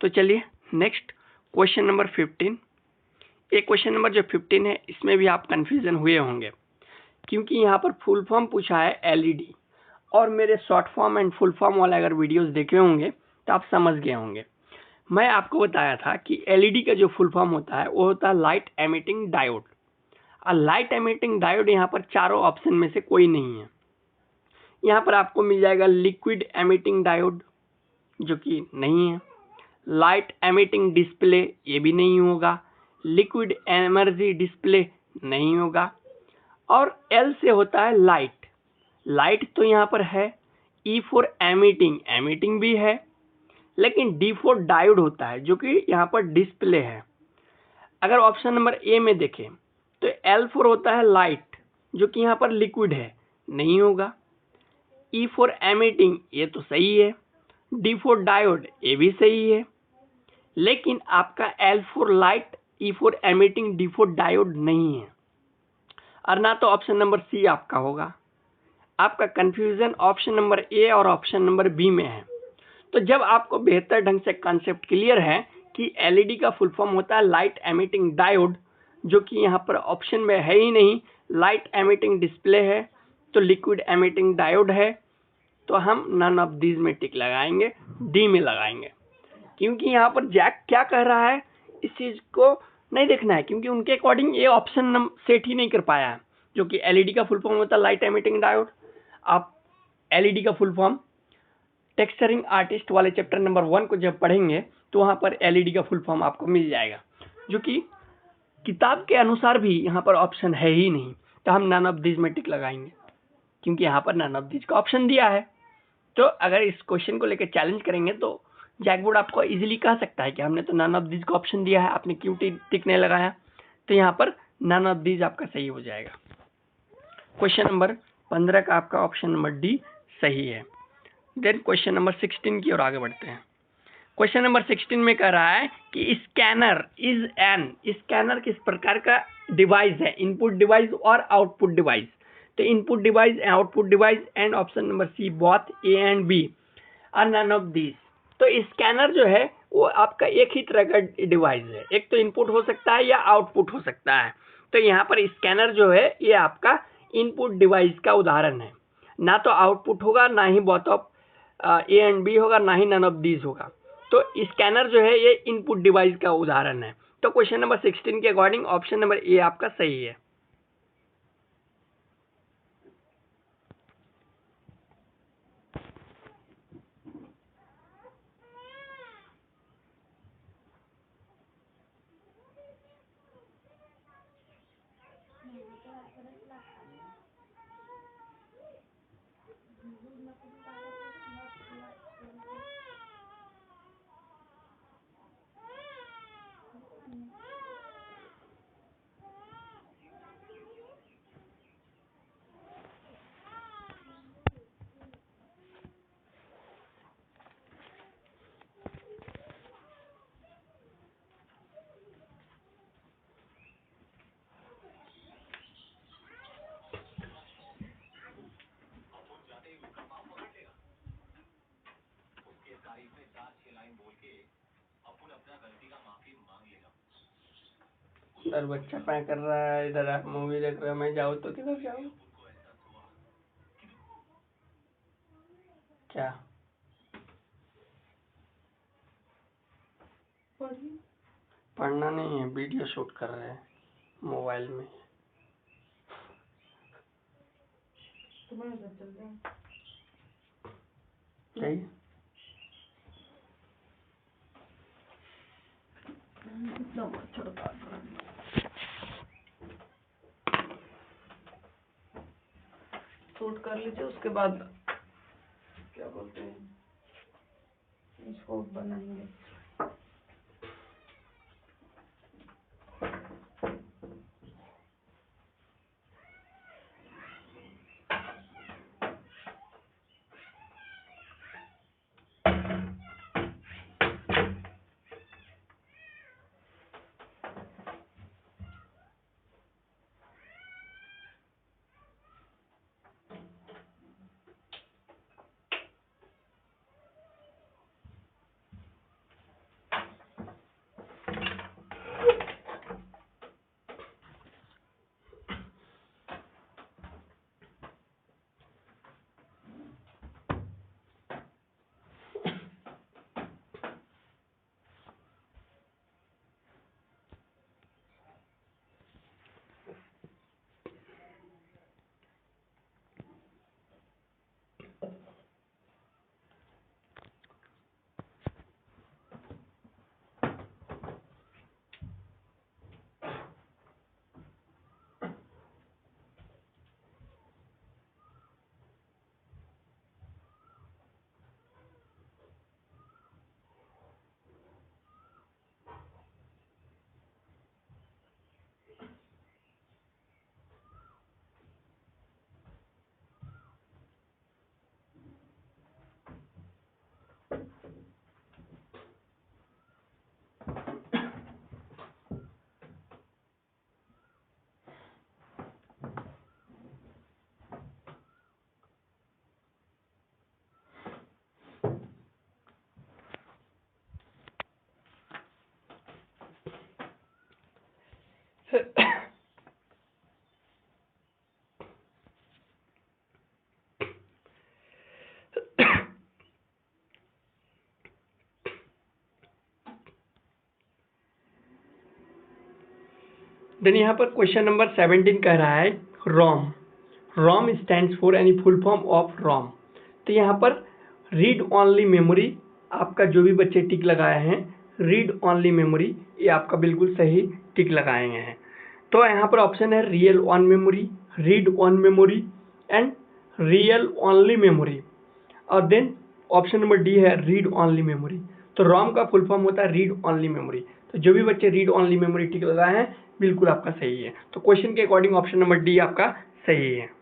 तो चलिए नेक्स्ट क्वेश्चन नंबर 15। ये क्वेश्चन नंबर जो 15 है इसमें भी आप कंफ्यूजन हुए होंगे, क्योंकि यहाँ पर फुल फॉर्म पूछा है LED, और मेरे short form and full form वाले अगर वीडियोस देखे होंगे तो आप समझ गए होंगे। मैं आपको बताया था कि LED का जो फुल फॉर्म होता है वो होता है light emitting diode. Light emitting diode यहाँ पर चारों ऑप्शन में से कोई नहीं है। यहाँ पर आपको मिल जाएगा लिक्विड एमिटिंग डायोड, जो कि नहीं है। लाइट एमिटिंग डिस्प्ले, ये भी नहीं होगा। लिक्विड एनर्जी डिस्प्ले नहीं होगा। और L से होता है लाइट। लाइट तो यहाँ पर है। E फॉर एमिटिंग, एमिटिंग भी है, लेकिन D फॉर डायोड होता है, जो कि यहाँ पर डिस्प्ले है। अगर ऑप्शन नंबर ए में देखें तो L फॉर होता है लाइट, जो कि यहाँ पर लिक्विड है, नहीं होगा। E फॉर एमिटिंग, ये तो सही है। D फॉर डायोड, ये भी सही है। लेकिन आपका L for light, E for emitting, D for diode नहीं है, और ना तो ऑप्शन नंबर सी आपका होगा। आपका कंफ्यूजन ऑप्शन नंबर ए और ऑप्शन नंबर बी में है। तो जब आपको बेहतर ढंग से कॉन्सेप्ट क्लियर है कि LED का फुल फॉर्म होता है लाइट एमिटिंग डायोड, जो कि यहाँ पर ऑप्शन में है ही नहीं। लाइट एमिटिंग डिस्प्ले है तो लिक्विड एमिटिंग डायोड है, तो हम नन ऑफ दीज में टिक लगाएंगे, डी में लगाएंगे। क्योंकि यहाँ पर जैक क्या कह रहा है इस चीज को नहीं देखना है, क्योंकि उनके अकॉर्डिंग ये ऑप्शन सेट ही नहीं कर पाया है, जो कि LED का फुल फॉर्म होता है लाइट एमिटिंग डायोड। आप LED का फुल फॉर्म टेक्सचरिंग आर्टिस्ट वाले चैप्टर नंबर 1 को जब पढ़ेंगे तो वहां पर LED का फुल फॉर्म आपको मिल जाएगा, जो कि किताब के अनुसार भी यहाँ पर ऑप्शन है ही नहीं। तो हम नन ऑफ दीज में टिक लगाएंगे, क्योंकि यहाँ पर नन ऑफ दीज का ऑप्शन दिया है। तो अगर इस क्वेश्चन को लेकर चैलेंज करेंगे तो जैकबोर्ड आपको इजीली कह सकता है कि हमने तो नन ऑफ दीज का ऑप्शन दिया है, आपने क्यों टिक नहीं लगाया। तो यहाँ पर नन ऑफ दीज आपका सही हो जाएगा। क्वेश्चन नंबर 15 का आपका ऑप्शन नंबर डी सही है। देन क्वेश्चन नंबर 16 की ओर आगे बढ़ते हैं। क्वेश्चन नंबर 16 में कह रहा है कि स्कैनर इज एन, स्कैनर किस प्रकार का डिवाइस है, इनपुट डिवाइस और आउटपुट डिवाइस। तो input device, output device, and option number C both A and B are none of these. तो स्कैनर जो है वो आपका एक ही तरह का डिवाइस है, एक तो इनपुट हो सकता है या आउटपुट हो सकता है। तो यहाँ पर स्कैनर जो है ये आपका इनपुट डिवाइस का उदाहरण है, ना तो आउटपुट होगा, ना ही both of A and B होगा, ना ही नन ऑफ दीज होगा। तो स्कैनर जो है ये इनपुट डिवाइस का उदाहरण है। तो क्वेश्चन नंबर 16 के अकॉर्डिंग ऑप्शन नंबर ए आपका सही है। इधर बच्चा क्या कर रहा है, इधर आप मूवी देख रहे हो, मैं जाऊँ तो किधर जाऊँ? क्या पढ़ना नहीं है, वीडियो शूट कर रहे हैं मोबाइल में। जाइए। शूट कर लीजिए, उसके बाद क्या बोलते हैं इसको बनाएंगे। देन यहाँ पर क्वेश्चन नंबर 17 कह रहा है रोम। रोम स्टैंड्स फॉर यानी फुल फॉर्म ऑफ रोम। तो यहाँ पर रीड ओनली मेमोरी, आपका जो भी बच्चे टिक लगाए हैं रीड ओनली मेमोरी, ये आपका बिल्कुल सही टिक लगाए हैं। तो यहाँ पर ऑप्शन है real on memory, read on memory and real only memory, और देन ऑप्शन नंबर डी है रीड ओनली मेमोरी। तो रोम का फुल फॉर्म होता है रीड ओनली मेमोरी। तो जो भी बच्चे रीड ओनली मेमोरी टिक लगाए हैं बिल्कुल आपका सही है। तो क्वेश्चन के अकॉर्डिंग ऑप्शन नंबर डी आपका सही है।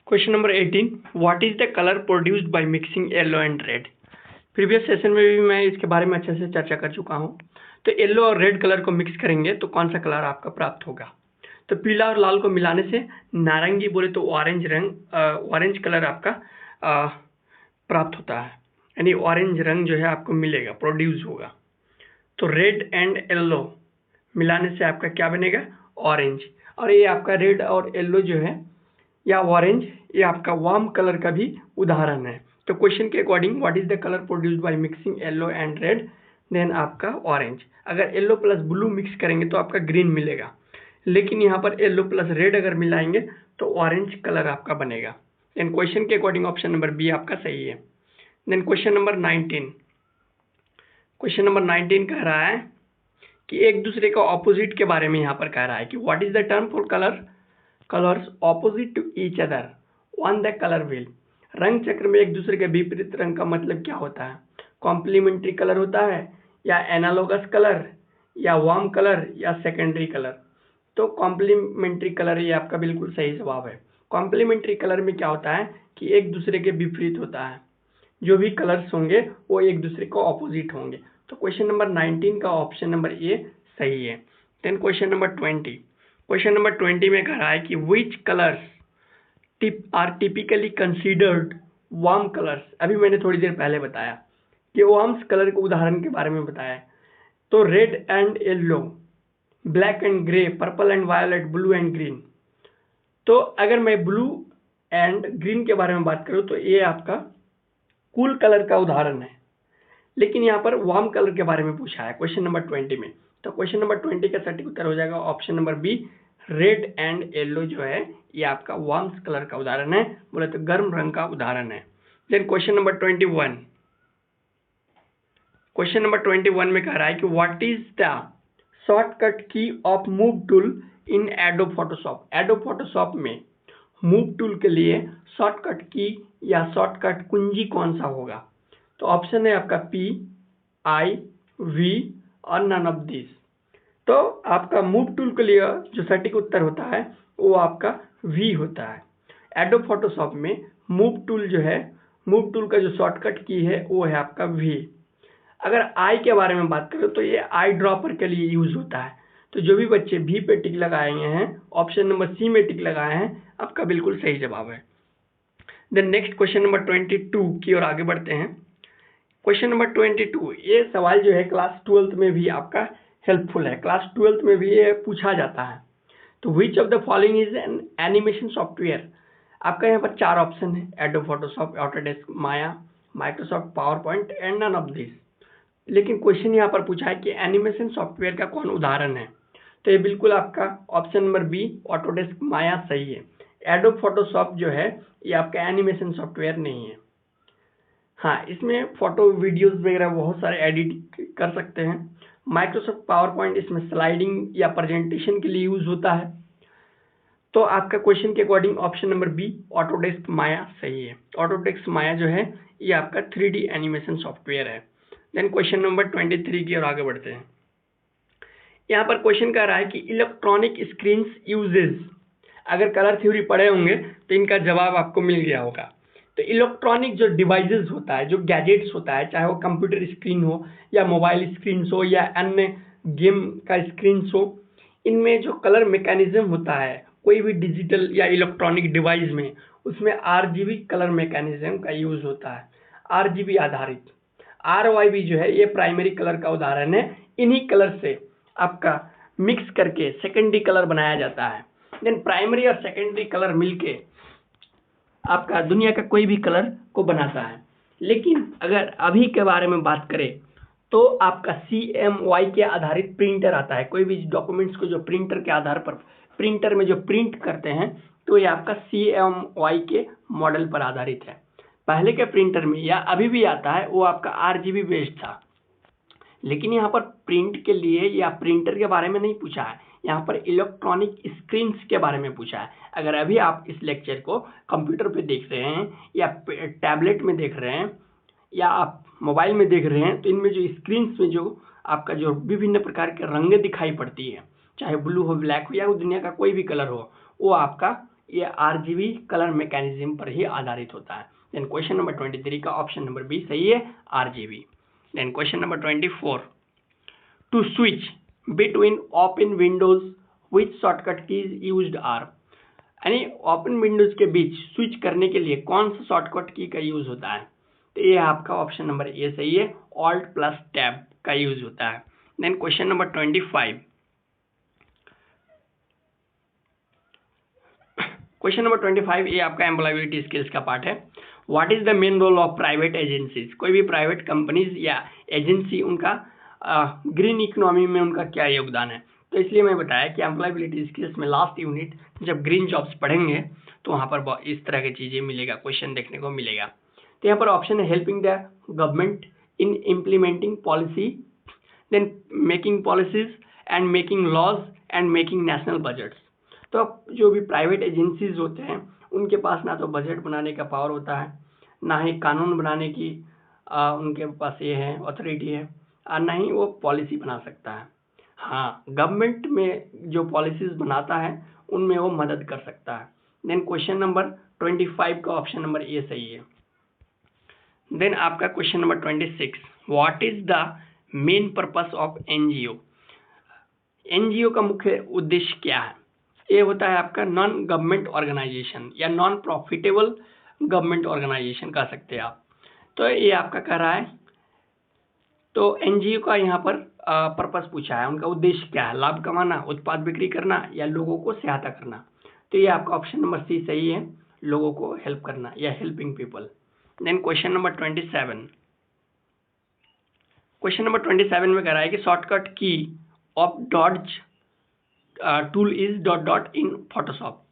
Question number 18, what is the colour produced by mixing yellow and red. Previous session में भी मैं इसके बारे में अच्छे से चर्चा कर चुका हूँ। तो येलो और रेड कलर को मिक्स करेंगे तो कौन सा कलर आपका प्राप्त होगा। तो पीला और लाल को मिलाने से नारंगी बोले तो ऑरेंज रंग, ऑरेंज कलर आपका प्राप्त होता है, यानी ऑरेंज रंग जो है आपको मिलेगा, प्रोड्यूस होगा। तो रेड एंड येलो मिलाने से आपका क्या बनेगा, ऑरेंज। और ये आपका रेड और येलो जो है या ऑरेंज, ये आपका वार्म कलर का भी उदाहरण है। तो क्वेश्चन के according what is the colour produced by mixing yellow and red, then आपका ऑरेंज। अगर येलो प्लस ब्लू मिक्स करेंगे तो आपका ग्रीन मिलेगा, लेकिन यहाँ पर येलो प्लस रेड अगर मिलाएंगे तो ऑरेंज कलर आपका बनेगा। देन क्वेश्चन के अकॉर्डिंग ऑप्शन नंबर बी आपका सही है। Then question number 19, question number 19 कह रहा है कि एक दूसरे का ऑपोजिट के बारे में यहाँ पर कह रहा है कि what is the term for colours opposite to each other on the colour wheel. रंग चक्र में एक दूसरे के विपरीत रंग का मतलब क्या होता है, कॉम्प्लीमेंट्री कलर होता है या एनालोगस कलर या वार्म कलर या सेकेंडरी कलर। तो कॉम्प्लीमेंट्री कलर ये आपका बिल्कुल सही जवाब है। कॉम्प्लीमेंट्री कलर में क्या होता है कि एक दूसरे के विपरीत होता है, जो भी कलर्स होंगे वो एक दूसरे को ऑपोजिट होंगे। तो क्वेश्चन नंबर 19 का ऑप्शन नंबर ए सही है। Then question number 20, question number 20 में कह रहा है कि which colours are typically considered warm colours. अभी मैंने थोड़ी देर पहले बताया कि वार्म्स कलर के उदाहरण के बारे में बताया। तो red and yellow, black and grey, purple and violet, blue and green. तो अगर मैं ब्लू एंड ग्रीन के बारे में बात करूं तो ये आपका कूल कलर का उदाहरण है, लेकिन यहाँ पर वार्म कलर के बारे में पूछा है क्वेश्चन नंबर 20 में। तो क्वेश्चन नंबर 20 का सटीक उत्तर हो जाएगा option number B, red and yellow जो है ये आपका वार्म कलर का उदाहरण है, बोले तो गर्म रंग का उदाहरण है। Then question number 21, question number 21 में कह रहा है कि what is the shortcut key of move tool in Adobe Photoshop. Adobe Photoshop में मूव टूल के लिए शॉर्टकट की या शॉर्टकट कुंजी कौन सा होगा? तो ऑप्शन है आपका P, I, V और नन ऑफ दिस। तो आपका मूव टूल के लिए जो सटीक उत्तर होता है वो आपका V होता है। एडोब फोटोशॉप में मूव टूल जो है, मूव टूल का जो शॉर्टकट की है वो है आपका V। अगर आई के बारे में बात करें तो ये आई ड्रॉपर के लिए यूज होता है। तो जो भी बच्चे भी पे टिक लगाए हैं, ऑप्शन नंबर सी में टिक लगाए हैं, आपका बिल्कुल सही जवाब है। देन नेक्स्ट क्वेश्चन नंबर 22 की ओर आगे बढ़ते हैं। क्वेश्चन नंबर 22, ये सवाल जो है क्लास 12th में भी आपका हेल्पफुल है, क्लास 12th में भी ये पूछा जाता है। तो which of the following is an animation software? आपका यहाँ पर 4 ऑप्शन है, Adobe Photoshop, Autodesk, Maya, Microsoft PowerPoint and none of this. लेकिन क्वेश्चन यहाँ पर पूछा है कि एनिमेशन सॉफ्टवेयर का कौन उदाहरण है? तो ये बिल्कुल आपका option number B, Autodesk, Maya सही है। एडोब फोटोशॉप जो है ये आपका एनिमेशन सॉफ्टवेयर नहीं है। हाँ, इसमें फोटो वीडियोस वगैरह बहुत सारे एडिट कर सकते हैं। माइक्रोसॉफ्ट पावर पॉइंट इसमें स्लाइडिंग या प्रेजेंटेशन के लिए यूज होता है। तो आपका क्वेश्चन के according option number B, Autodesk Maya सही है। ऑटोडेस्क माया जो है ये आपका 3D एनिमेशन सॉफ्टवेयर है। देन क्वेश्चन नंबर 23 की ओर आगे बढ़ते हैं। यहाँ पर क्वेश्चन कह रहा है कि इलेक्ट्रॉनिक स्क्रीन्स यूजेज, अगर कलर थ्योरी पढ़े होंगे तो इनका जवाब आपको मिल गया होगा। तो इलेक्ट्रॉनिक जो डिवाइसेस होता है, जो गैजेट्स होता है, चाहे वो कंप्यूटर स्क्रीन हो या मोबाइल स्क्रीन हो या अन्य गेम का स्क्रीन हो, इनमें जो कलर मैकेनिज्म होता है कोई भी डिजिटल या इलेक्ट्रॉनिक डिवाइस में, उसमें RGB कलर मैकेनिज्म का यूज होता है। RGB आधारित RYB जो है ये प्राइमरी कलर का उदाहरण है। इन्हीं कलर से आपका मिक्स करके सेकेंडरी कलर बनाया जाता है। देन प्राइमरी और सेकेंडरी कलर मिलके आपका दुनिया का कोई भी कलर को बनाता है। लेकिन अगर अभी के बारे में बात करें तो आपका CMY के आधारित प्रिंटर आता है। कोई भी डॉक्यूमेंट्स को जो प्रिंटर के आधार पर प्रिंटर में जो प्रिंट करते हैं तो ये आपका CMY के मॉडल पर आधारित है। पहले के प्रिंटर में या अभी भी आता है वो आपका RGB बेस्ड था। लेकिन यहाँ पर प्रिंट के लिए या प्रिंटर के बारे में नहीं पूछा है, यहाँ पर इलेक्ट्रॉनिक स्क्रीन्स के बारे में पूछा है। अगर अभी आप इस लेक्चर को कंप्यूटर पे देख रहे हैं या टैबलेट में देख रहे हैं या आप मोबाइल में देख रहे हैं तो इनमें जो स्क्रीन्स में जो आपका जो विभिन्न प्रकार के रंगें दिखाई पड़ती है, चाहे ब्लू हो, ब्लैक हो या दुनिया का कोई भी कलर हो, वो आपका ये RGB कलर मैकेनिज्म पर ही आधारित होता है। देन क्वेश्चन नंबर 23 का ऑप्शन नंबर बी सही है, RGB। Then question number 24. To switch between open windows, which shortcut keys used are? यानी ओपन विंडोज के बीच स्विच करने के लिए कौन सा शॉर्टकट की का यूज होता है? तो ये आपका ऑप्शन नंबर ए सही है, Alt + Tab का यूज होता है। Then question number 25। Question number 25 ये आपका एम्प्लॉयबिलिटी स्किल्स का पार्ट है। What is the main role of private agencies? कोई भी प्राइवेट कंपनीज या एजेंसी, उनका ग्रीन इकोनॉमी में उनका क्या योगदान है? तो इसलिए मैं बताया कि एम्प्लॉयबिलिटी स्किल्स में लास्ट यूनिट जब ग्रीन जॉब्स पढ़ेंगे तो वहाँ पर इस तरह की चीज़ें मिलेगा, क्वेश्चन देखने को मिलेगा। तो यहाँ पर ऑप्शन है helping the government in implementing policy, then making policies and making laws and making national budgets. तो जो भी प्राइवेट एजेंसीज होते हैं उनके पास ना तो बजट बनाने का पावर होता है, ना ही कानून बनाने की उनके पास ये है अथॉरिटी है, और ना ही वो पॉलिसी बना सकता है। हाँ, गवर्नमेंट में जो पॉलिसीज बनाता है उनमें वो मदद कर सकता है। देन क्वेश्चन नंबर 25 का ऑप्शन नंबर ए सही है। देन आपका question number 26, what is the main purpose of NGO? NGO का मुख्य उद्देश्य क्या है? ये होता है आपका नॉन गवर्नमेंट ऑर्गेनाइजेशन या नॉन प्रॉफिटेबल गवर्नमेंट ऑर्गेनाइजेशन कह सकते हैं आप। तो ये आपका कह रहा है, तो NGO का यहाँ पर पर्पस पूछा है, उनका उद्देश्य क्या है? लाभ कमाना, उत्पाद बिक्री करना या लोगों को सहायता करना? तो ये आपका ऑप्शन नंबर सी सही है, लोगों को हेल्प करना या helping people. Then question number 27। Question number 27 में कह रहा है कि shortcut key of dodge tool is ... in Photoshop.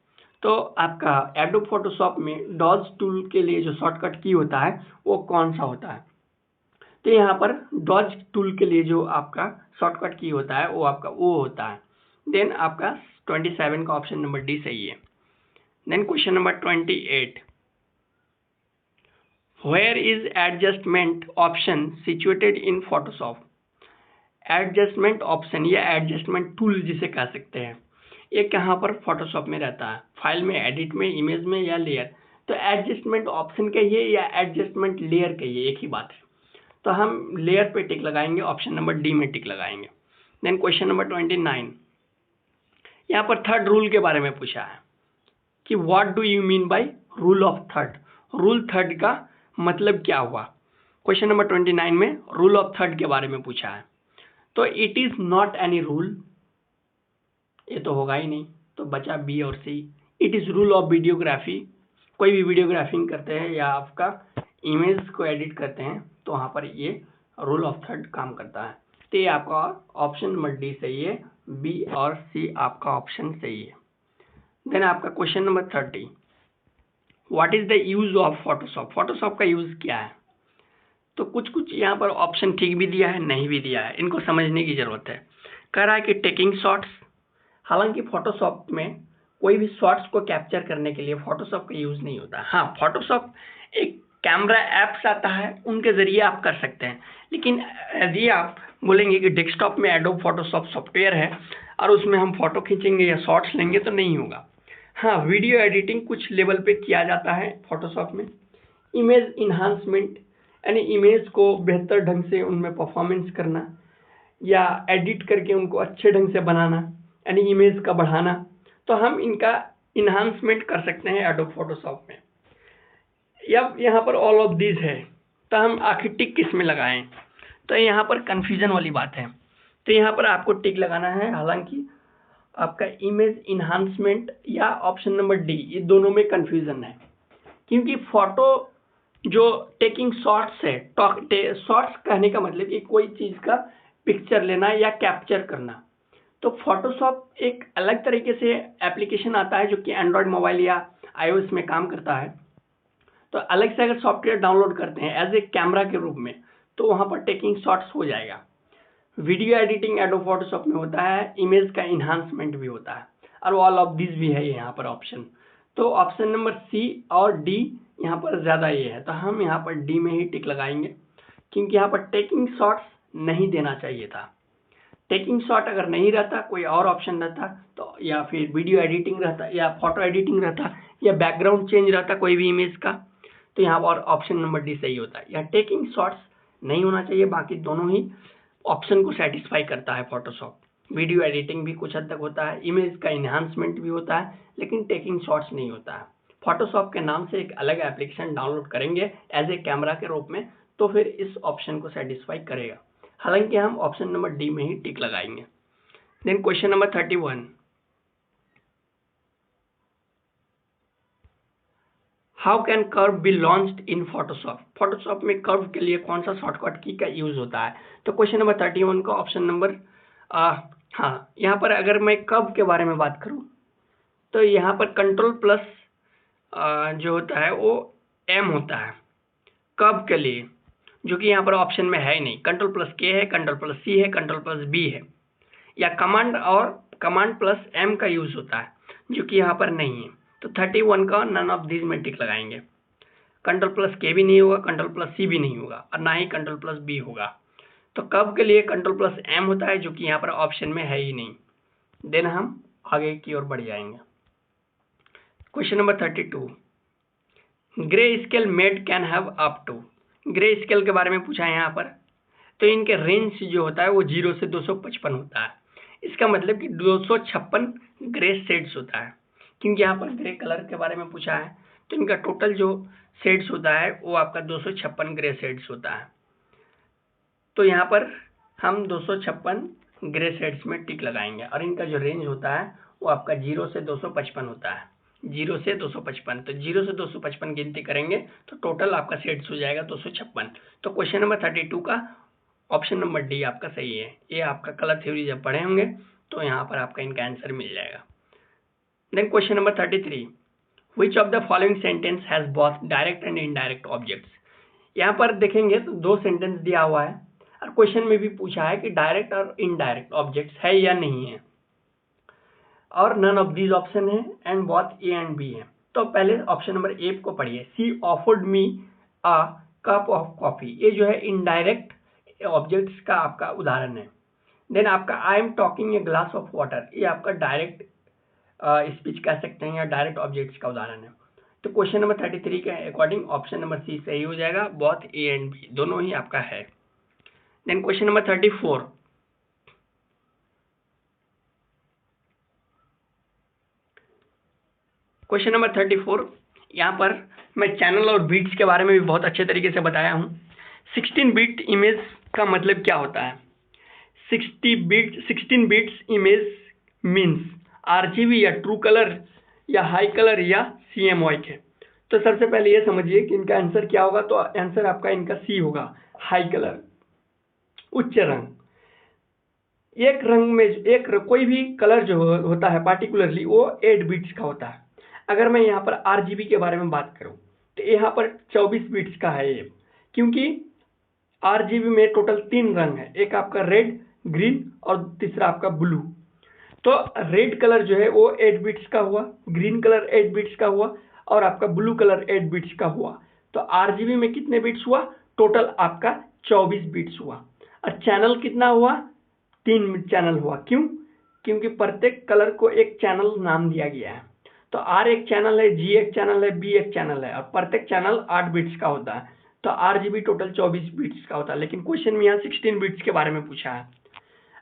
तो आपका एडोब फोटोशॉप में डॉज टूल के लिए जो शॉर्टकट की होता है वो कौन सा होता है? तो यहाँ पर डॉज टूल के लिए जो आपका शॉर्टकट की होता है वो आपका वो होता है। देन आपका 27 का ऑप्शन नंबर डी सही है। Then question number 28, where is adjustment option situated in Photoshop? Adjustment option या एडजस्टमेंट टूल जिसे कह सकते हैं, ये कहाँ पर फोटोशॉप में रहता है? फाइल में, एडिट में, इमेज में या लेयर? तो एडजस्टमेंट ऑप्शन कहिए या एडजस्टमेंट लेयर कहिए, एक ही बात है। तो हम लेयर पे टिक लगाएंगे, ऑप्शन नंबर डी में टिक लगाएंगे। देन क्वेश्चन नंबर 29, यहाँ पर थर्ड रूल के बारे में पूछा है कि what do you mean by rule of third? Rule third का मतलब क्या हुआ? क्वेश्चन नंबर 29 में रूल ऑफ थर्ड के बारे में पूछा है। तो it is not any rule, ये तो होगा ही नहीं, तो बचा बी और C. It is rule of videography, कोई भी वीडियोग्राफिंग करते हैं या आपका इमेज को एडिट करते हैं तो वहाँ पर ये रूल ऑफ थर्ड काम करता है। तो ये आपका ऑप्शन नंबर डी सही है, बी और सी आपका ऑप्शन सही है। देन आपका question number 30, what is the use of Photoshop? Photoshop का यूज क्या है? तो कुछ यहाँ पर ऑप्शन ठीक भी दिया है, नहीं भी दिया है, इनको समझने की जरूरत है। कह रहा है कि टेकिंग शॉट्स, हालांकि फोटोशॉप में कोई भी शॉट्स को कैप्चर करने के लिए फोटोशॉप का यूज नहीं होता। हाँ, फोटोशॉप एक कैमरा ऐप्स आता है, उनके जरिए आप कर सकते हैं, लेकिन यदि आप बोलेंगे कि डेस्कटॉप में एडोब फोटोशॉप सॉफ्टवेयर है और उसमें हम फोटो खींचेंगे या शॉट्स लेंगे तो नहीं होगा। हाँ, वीडियो एडिटिंग कुछ लेवल पे किया जाता है फोटोशॉप में। इमेज इन्हांसमेंट यानी इमेज को बेहतर ढंग से उनमें परफॉर्मेंस करना या एडिट करके उनको अच्छे ढंग से बनाना यानी इमेज का बढ़ाना, तो हम इनका इन्हांसमेंट कर सकते हैं एडोब फोटोशॉप में। अब यहाँ पर ऑल ऑफ दिस है, तो हम आखिर टिक किस में लगाएं? तो यहाँ पर कंफ्यूजन वाली बात है, तो यहाँ पर आपको टिक लगाना है। हालांकि आपका इमेज इन्हांसमेंट या ऑप्शन नंबर डी, ये दोनों में कंफ्यूजन है, क्योंकि फोटो जो टेकिंग शॉट्स है, शॉट्स कहने का मतलब कि कोई चीज का पिक्चर लेना या कैप्चर करना, तो फोटोशॉप एक अलग तरीके से एप्लीकेशन आता है जो कि एंड्रॉयड मोबाइल या iOS में काम करता है। तो अलग से अगर सॉफ्टवेयर डाउनलोड करते हैं एज ए कैमरा के रूप में, तो वहां पर टेकिंग शॉट्स हो जाएगा। वीडियो एडिटिंग एडोब फोटोशॉप में होता है, इमेज का इन्हांसमेंट भी होता है, और ऑल ऑफ दिस भी है यहाँ पर ऑप्शन। तो ऑप्शन नंबर सी और डी यहाँ पर ज्यादा ये है, तो हम यहाँ पर डी में ही टिक लगाएंगे, क्योंकि यहाँ पर टेकिंग शॉट्स नहीं देना चाहिए था। टेकिंग शॉट अगर नहीं रहता, कोई और ऑप्शन रहता, तो या फिर वीडियो एडिटिंग रहता या फोटो एडिटिंग रहता या बैकग्राउंड चेंज रहता कोई भी इमेज का, तो यहाँ पर ऑप्शन नंबर डी सही होता है। या टेकिंग शॉट्स नहीं होना चाहिए, बाकी दोनों ही ऑप्शन को सेटिस्फाई करता है फोटोशॉप। वीडियो एडिटिंग भी कुछ हद तक होता है, इमेज का इन्हांसमेंट भी होता है, लेकिन टेकिंग शॉट्स नहीं होता है। फोटोशॉप के नाम से एक अलग एप्लीकेशन डाउनलोड करेंगे एज ए कैमरा के रूप में, तो फिर इस ऑप्शन को सेटिस्फाई करेगा। हालांकि हम ऑप्शन नंबर डी में ही टिक लगाएंगे। Then question number 31, how can curve be launched in Photoshop? Photoshop में कर्व के लिए कौन सा शॉर्टकट की का यूज होता है? तो क्वेश्चन नंबर 31 का ऑप्शन नंबर हाँ, यहाँ पर अगर मैं कर्व के बारे में बात करूँ तो यहाँ पर कंट्रोल प्लस जो होता है वो एम होता है कर्व के लिए, जो कि यहाँ पर ऑप्शन में है ही नहीं। कंट्रोल प्लस के है, कंट्रोल प्लस सी है, कंट्रोल प्लस बी है, या कमांड और कमांड प्लस एम का यूज होता है, जो कि यहाँ पर नहीं है। तो 31 का नन ऑफ दिस में टिक लगाएंगे। कंट्रोल प्लस के भी नहीं होगा, कंट्रोल प्लस सी भी नहीं होगा, और ना ही कंट्रोल प्लस बी होगा। तो कर्व के लिए कंट्रोल प्लस एम होता है, जो कि यहाँ पर ऑप्शन में है ही नहीं। देन हम आगे की ओर बढ़ जाएंगे। Question number 32, grey scale made can have up to. Grey scale के बारे में पूछा है यहाँ पर, तो इनके रेंज जो होता है वो 0 से 255 होता है। इसका मतलब कि 256 ग्रे शेड्स होता है, क्योंकि यहाँ पर ग्रे कलर के बारे में पूछा है, तो इनका टोटल जो शेड्स होता है वो आपका 256 ग्रे शेड्स होता है। तो यहाँ पर हम 256 ग्रे शेड्स में टिक लगाएंगे, और इनका जो रेंज होता है वो आपका 0 से 255 होता है। 0 से 255, तो 0 से 255 गिनती करेंगे तो टोटल आपका शेड्स हो जाएगा 256। तो क्वेश्चन नंबर 32 का ऑप्शन नंबर डी आपका सही है। ये आपका कलर थ्योरी जब पढ़े होंगे तो यहाँ पर आपका इनका आंसर मिल जाएगा। Then question number 33, which of the following sentence has both direct and indirect objects? यहाँ पर देखेंगे तो 2 सेंटेंस दिया हुआ है, और क्वेश्चन में भी पूछा है कि डायरेक्ट और इनडायरेक्ट ऑब्जेक्ट्स है या नहीं है। और नन ऑफ दीज ऑप्शन है and both A and B है। तो पहले ऑप्शन नंबर ए को पढ़िए, she offered me a cup of coffee. ये जो है इनडायरेक्ट ऑब्जेक्ट्स का आपका उदाहरण है। देन आपका I am talking a glass of water, ये आपका डायरेक्ट स्पीच कह सकते हैं या डायरेक्ट ऑब्जेक्ट्स का उदाहरण है। तो क्वेश्चन नंबर 33 के अकॉर्डिंग ऑप्शन नंबर सी सही हो जाएगा, बोथ ए एंड बी दोनों ही आपका है। Then question number 34, question number 34, यहाँ पर मैं चैनल और बीट्स के बारे में भी बहुत अच्छे तरीके से बताया हूँ। 16 बिट इमेज का मतलब क्या होता है? 16 बिट्स इमेज मीन्स आरजीबी या ट्रू कलर या हाई कलर या CMYK। तो सबसे पहले ये समझिए कि इनका आंसर क्या होगा। तो आंसर आपका इनका सी होगा, हाई कलर, उच्च रंग। एक रंग में कोई भी कलर जो होता है पार्टिकुलरली वो 8 बिट्स का होता है। अगर मैं यहाँ पर RGB के बारे में बात करूँ तो यहाँ पर 24 बिट्स का है ये, क्योंकि RGB में टोटल 3 रंग है, एक आपका रेड, ग्रीन और तीसरा आपका ब्लू। तो रेड कलर जो है वो 8 बिट्स का हुआ, ग्रीन कलर 8 बिट्स का हुआ और आपका ब्लू कलर 8 बिट्स का हुआ। तो RGB में कितने बिट्स हुआ? टोटल आपका 24 बिट्स हुआ। और चैनल कितना हुआ? 3 चैनल हुआ। क्यों? क्योंकि प्रत्येक कलर को एक चैनल नाम दिया गया है। तो R एक चैनल है, G एक चैनल है, B एक चैनल है और प्रत्येक चैनल 8 बिट्स का होता है। तो RGB टोटल 24 बिट्स का होता है। लेकिन क्वेश्चन में यहाँ 16 बिट्स के बारे में पूछा है।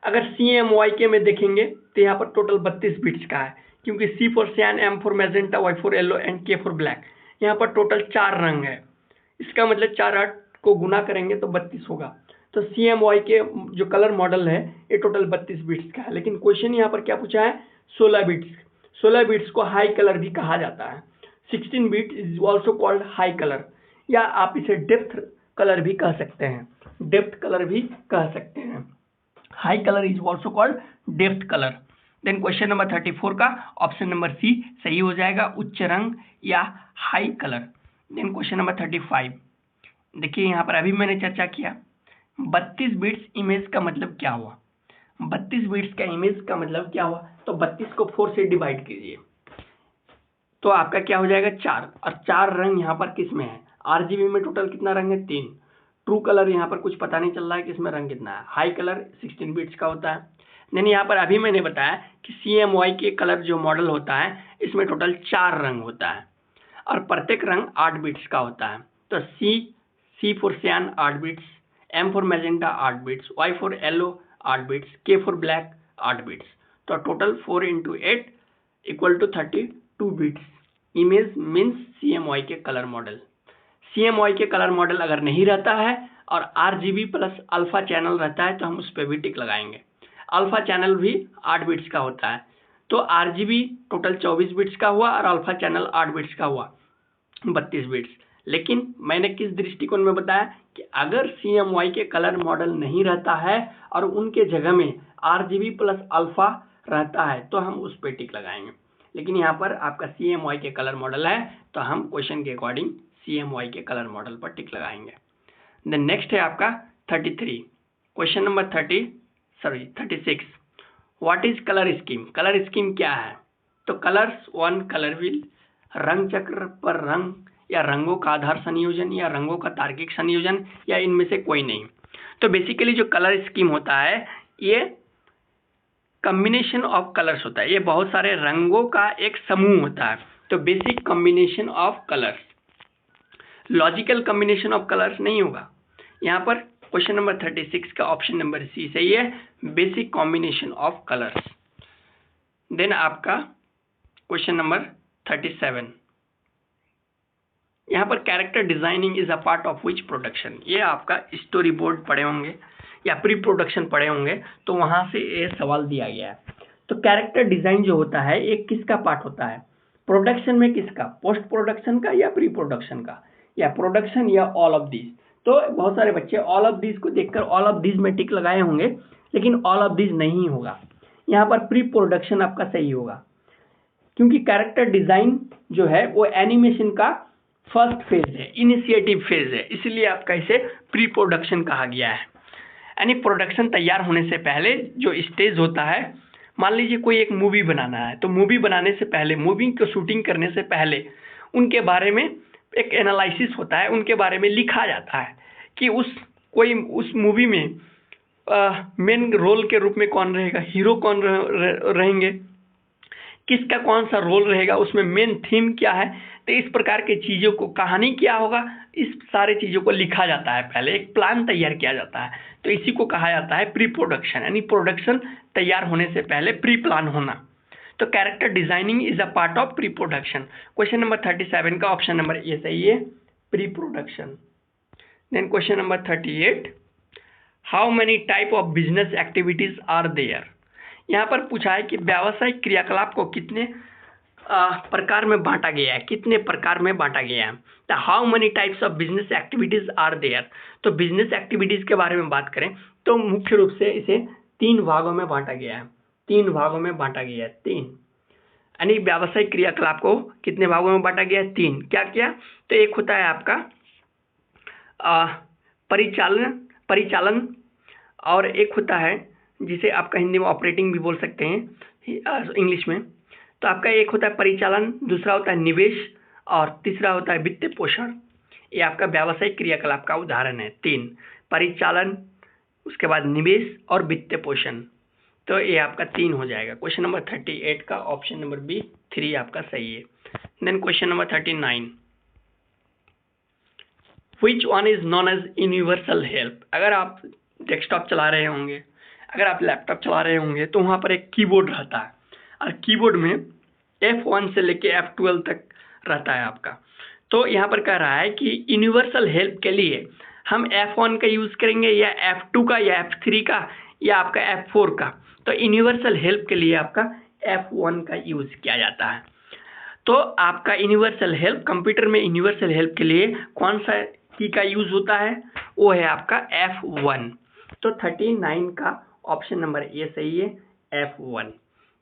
अगर CMYK में देखेंगे तो यहाँ पर टोटल 32 बिट्स का है, क्योंकि C फॉर सियान, M for magenta, Y for yellow and K for black. यहाँ पर टोटल 4 रंग है। इसका मतलब 4 को गुना करेंगे तो 32 होगा। तो CMYK जो कलर मॉडल है ये टोटल 32 बिट्स का है। लेकिन क्वेश्चन यहाँ पर क्या पूछा है? 16 बिट्स। 16 बिट्स को हाई कलर भी कहा जाता है। 16 bit is also called high colour, या आप इसे डेप्थ कलर भी कह सकते हैं। डेप्थ कलर भी कह सकते हैं। High colour is also called depth colour. Then question number 34 का ऑप्शन नंबर सी सही हो जाएगा, उच्च रंग या high colour. Then question number 35, देखिए यहाँ पर अभी मैंने चर्चा किया 32 बिट्स इमेज का मतलब क्या हुआ। 32 बिट्स का इमेज का मतलब क्या हुआ? तो 32 को 4 से डिवाइड कीजिए तो आपका क्या हो जाएगा? 4। और 4 रंग यहाँ पर किस में है? RGB में टोटल कितना रंग है? 3। ट्रू कलर यहाँ पर कुछ पता नहीं चल रहा है कि इसमें रंग कितना है। हाई कलर 16 बिट्स का होता है। देन यहाँ पर अभी मैंने बताया कि CMYK कलर जो मॉडल होता है इसमें टोटल 4 रंग होता है और प्रत्येक रंग 8 बिट्स का होता है। तो C for cyan 8 bits, M for magenta 8 bits, Y for yellow 8 bits, K for black 8 bits. तो total 4 × 8 = 32 bits image means CMYK colour model. CMYK colour model अगर नहीं रहता है और RGB प्लस अल्फा चैनल रहता है तो हम उस पर भी टिक लगाएंगे। अल्फा चैनल भी 8 बिट्स का होता है। तो RGB टोटल 24 बिट्स का हुआ और अल्फा चैनल 8 बिट्स का हुआ 32 बिट्स। लेकिन मैंने किस दृष्टिकोण में बताया कि अगर CMYK कलर मॉडल नहीं रहता है और उनके जगह में RGB प्लस अल्फा रहता है तो हम उस पर टिक लगाएंगे। लेकिन यहाँ पर आपका CMYK कलर मॉडल है तो हम क्वेश्चन के अकॉर्डिंग CMYK कलर मॉडल पर टिक लगाएंगे। देन नेक्स्ट है आपका 33, question number 36, what is colour scheme. Colour scheme क्या है? तो कलर्स वन कलर व्हील, रंग चक्र पर रंग या रंगों का आधार संयोजन या रंगों का तार्किक संयोजन या इनमें से कोई नहीं। तो बेसिकली जो कलर स्कीम होता है ये कॉम्बिनेशन ऑफ कलर्स होता है। ये बहुत सारे रंगों का एक समूह होता है। तो basic combination of colours, logical combination of colours नहीं होगा। यहाँ पर क्वेश्चन नंबर 36 का ऑप्शन नंबर सी सही है, basic combination of colours. Then आपका क्वेश्चन नंबर 37, यहाँ पर character designing is a part of which production. ये आपका स्टोरी बोर्ड पढ़े होंगे या प्री प्रोडक्शन पढ़े होंगे तो वहां से ये सवाल दिया गया है। तो कैरेक्टर डिजाइन जो होता है एक किसका पार्ट होता है? प्रोडक्शन में किसका? पोस्ट प्रोडक्शन का या प्री प्रोडक्शन का या प्रोडक्शन या ऑल ऑफ दीज। तो बहुत सारे बच्चे ऑल ऑफ दीज को देखकर ऑल ऑफ दीज में टिक लगाए होंगे, लेकिन ऑल ऑफ दीज नहीं होगा। यहाँ पर प्री प्रोडक्शन आपका सही होगा, क्योंकि कैरेक्टर डिजाइन जो है वो एनिमेशन का फर्स्ट फेज है, इनिशिएटिव फेज है, इसलिए आपका इसे प्री प्रोडक्शन कहा गया है। यानी प्रोडक्शन तैयार होने से पहले जो स्टेज होता है मान लीजिए कोई एक मूवी बनाना है, तो मूवी बनाने से पहले, मूवी को शूटिंग करने से पहले उनके बारे में एक एनालिसिस होता है, उनके बारे में लिखा जाता है कि उस मूवी में मेन रोल के रूप में कौन रहेगा, हीरो कौन रहेंगे, किसका कौन सा रोल रहेगा, उसमें मेन थीम क्या है। तो इस प्रकार की चीज़ों को, कहानी क्या होगा, इस सारे चीज़ों को लिखा जाता है, पहले एक प्लान तैयार किया जाता है। तो इसी को कहा जाता है प्री प्रोडक्शन, यानी प्रोडक्शन तैयार होने से पहले प्री प्लान होना। तो character designing is a part of pre production. Question number 37 का ऑप्शन नंबर ए सही है, pre production. Then question number 38, how many type of business activities are there. यहाँ पर पूछा है कि व्यावसायिक क्रियाकलाप को कितने प्रकार में बांटा गया है, कितने प्रकार में बांटा गया है। तो how many types of business activities are there. तो बिजनेस एक्टिविटीज के बारे में बात करें तो मुख्य रूप से इसे 3 भागों में बांटा गया है, 3 भागों में बांटा गया है, 3, यानी व्यावसायिक क्रियाकलाप को कितने भागों में बांटा गया है, 3। क्या क्या? तो एक होता है आपका परिचालन, और एक होता है जिसे आपका हिंदी में ऑपरेटिंग भी बोल सकते हैं इंग्लिश में। तो आपका एक होता है परिचालन, दूसरा होता है निवेश, और तीसरा होता है वित्त पोषण। ये आपका व्यावसायिक क्रियाकलाप का उदाहरण है, 3, परिचालन, उसके बाद निवेश और वित्त पोषण। तो ये आपका 3 हो जाएगा। क्वेश्चन नंबर 38 का ऑप्शन नंबर बी 3 आपका सही है। Then question number 39, which one is non age universal help. अगर आप डेस्कटॉप चला रहे होंगे, अगर आप लैपटॉप चला रहे होंगे तो वहाँ पर एक कीबोर्ड रहता है, और कीबोर्ड में F1 से लेके F12 तक रहता है आपका। तो यहाँ पर कह रहा है कि यूनिवर्सल हेल्प के लिए हम F1 का यूज़ करेंगे या F2 का या F3 का या आपका F4 का। तो यूनिवर्सल हेल्प के लिए आपका F1 का यूज़ किया जाता है। तो आपका यूनिवर्सल हेल्प, कंप्यूटर में यूनिवर्सल हेल्प के लिए कौन सा की का यूज़ होता है, वो है आपका F1। तो 39 का ऑप्शन नंबर ए सही है, F1।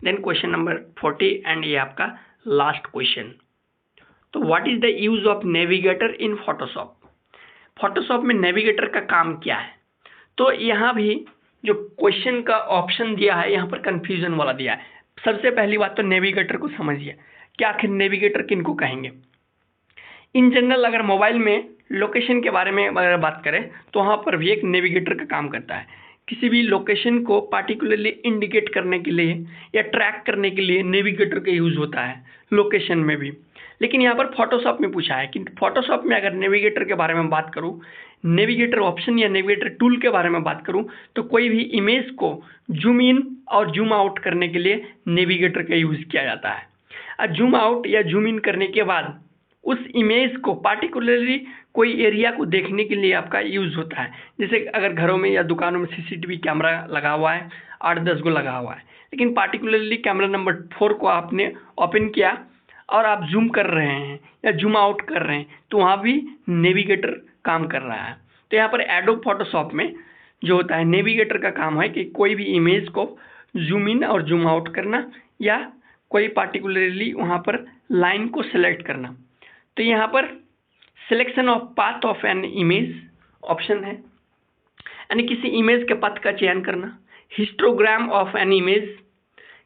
Then question number 40 and ये आपका लास्ट क्वेश्चन। तो what is the use of navigator in Photoshop. Photoshop में नेविगेटर का काम क्या है। तो यहाँ भी जो क्वेश्चन का ऑप्शन दिया है यहाँ पर कंफ्यूजन वाला दिया है। सबसे पहली बात तो नेविगेटर को समझिए कि आखिर नेविगेटर किनको कहेंगे। इन जनरल अगर मोबाइल में लोकेशन के बारे में अगर बात करें तो वहाँ पर भी एक नेविगेटर का काम करता है। किसी भी लोकेशन को पार्टिकुलरली इंडिकेट करने के लिए या ट्रैक करने के लिए नेविगेटर का यूज़ होता है लोकेशन में भी। लेकिन यहाँ पर फोटोशॉप में पूछा है कि फोटोशॉप में अगर नेविगेटर के बारे में बात करूँ, नेविगेटर ऑप्शन या नेविगेटर टूल के बारे में बात करूँ, तो कोई भी इमेज को जूम इन और जूम आउट करने के लिए नेविगेटर का यूज़ किया जाता है। और जूम आउट या जूम इन करने के बाद उस इमेज को पार्टिकुलरली कोई एरिया को देखने के लिए आपका यूज़ होता है। जैसे अगर घरों में या दुकानों में सीसीटीवी कैमरा लगा हुआ है, 8-10 गो लगा हुआ है, लेकिन पार्टिकुलरली कैमरा नंबर 4 को आपने ओपन किया और आप जूम कर रहे हैं या जूम आउट कर रहे हैं, तो वहाँ भी नेविगेटर काम कर रहा है। तो यहाँ पर एडोब फोटोशॉप में जो होता है नेविगेटर का काम है कि कोई भी इमेज को जूम इन और जूम आउट करना या कोई पार्टिकुलरली वहाँ पर लाइन को सिलेक्ट करना। तो यहाँ पर selection of path of an image option है, यानी किसी इमेज के पथ का चयन करना। हिस्टोग्राम ऑफ एन इमेज,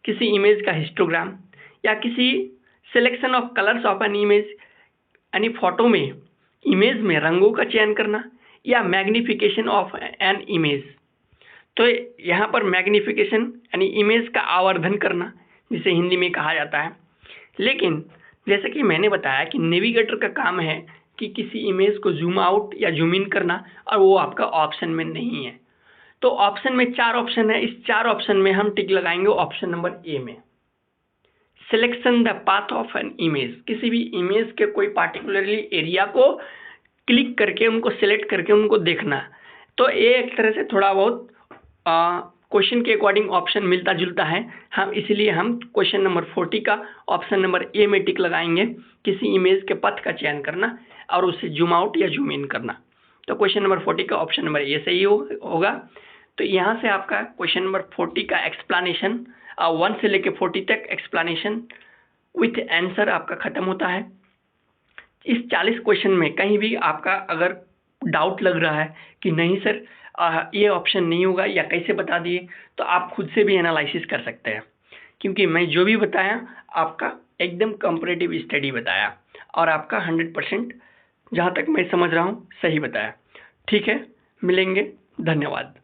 किसी इमेज का हिस्टोग्राम, या किसी selection of colours of an image, यानी फोटो में इमेज में रंगों का चयन करना, या मैग्निफिकेशन ऑफ एन इमेज। तो यहाँ पर मैग्निफिकेशन यानी इमेज का आवर्धन करना, जिसे हिंदी में कहा जाता है। लेकिन जैसा कि मैंने बताया कि नेविगेटर का काम है कि किसी इमेज को जूम आउट या जूम इन करना, और वो आपका ऑप्शन में नहीं है। तो ऑप्शन में 4 ऑप्शन है, इस 4 ऑप्शन में हम टिक लगाएंगे ऑप्शन नंबर ए में। Selection the path of an image, किसी भी इमेज के कोई पार्टिकुलरली एरिया को क्लिक करके उनको सिलेक्ट करके उनको देखना। तो ये एक तरह से थोड़ा बहुत क्वेश्चन के अकॉर्डिंग ऑप्शन मिलता जुलता है, इसलिए हम क्वेश्चन नंबर 40 का ऑप्शन नंबर ए में टिक लगाएंगे, किसी इमेज के पथ का चयन करना और उसे जूम आउट या जूम इन करना। तो क्वेश्चन नंबर 40 का ऑप्शन नंबर ए सही होगा। तो यहाँ से आपका क्वेश्चन नंबर 40 का एक्सप्लेनेशन 1 से लेके 40 तक एक्सप्लेनेशन विथ आंसर आपका खत्म होता है। इस 40 क्वेश्चन में कहीं भी आपका अगर डाउट लग रहा है कि नहीं सर ये ऑप्शन नहीं होगा या कैसे बता दिए, तो आप खुद से भी एनालिसिस कर सकते हैं। क्योंकि मैं जो भी बताया आपका एकदम कंपैरेटिव स्टडी बताया और आपका 100% जहाँ तक मैं समझ रहा हूँ सही बताया। ठीक है, मिलेंगे, धन्यवाद।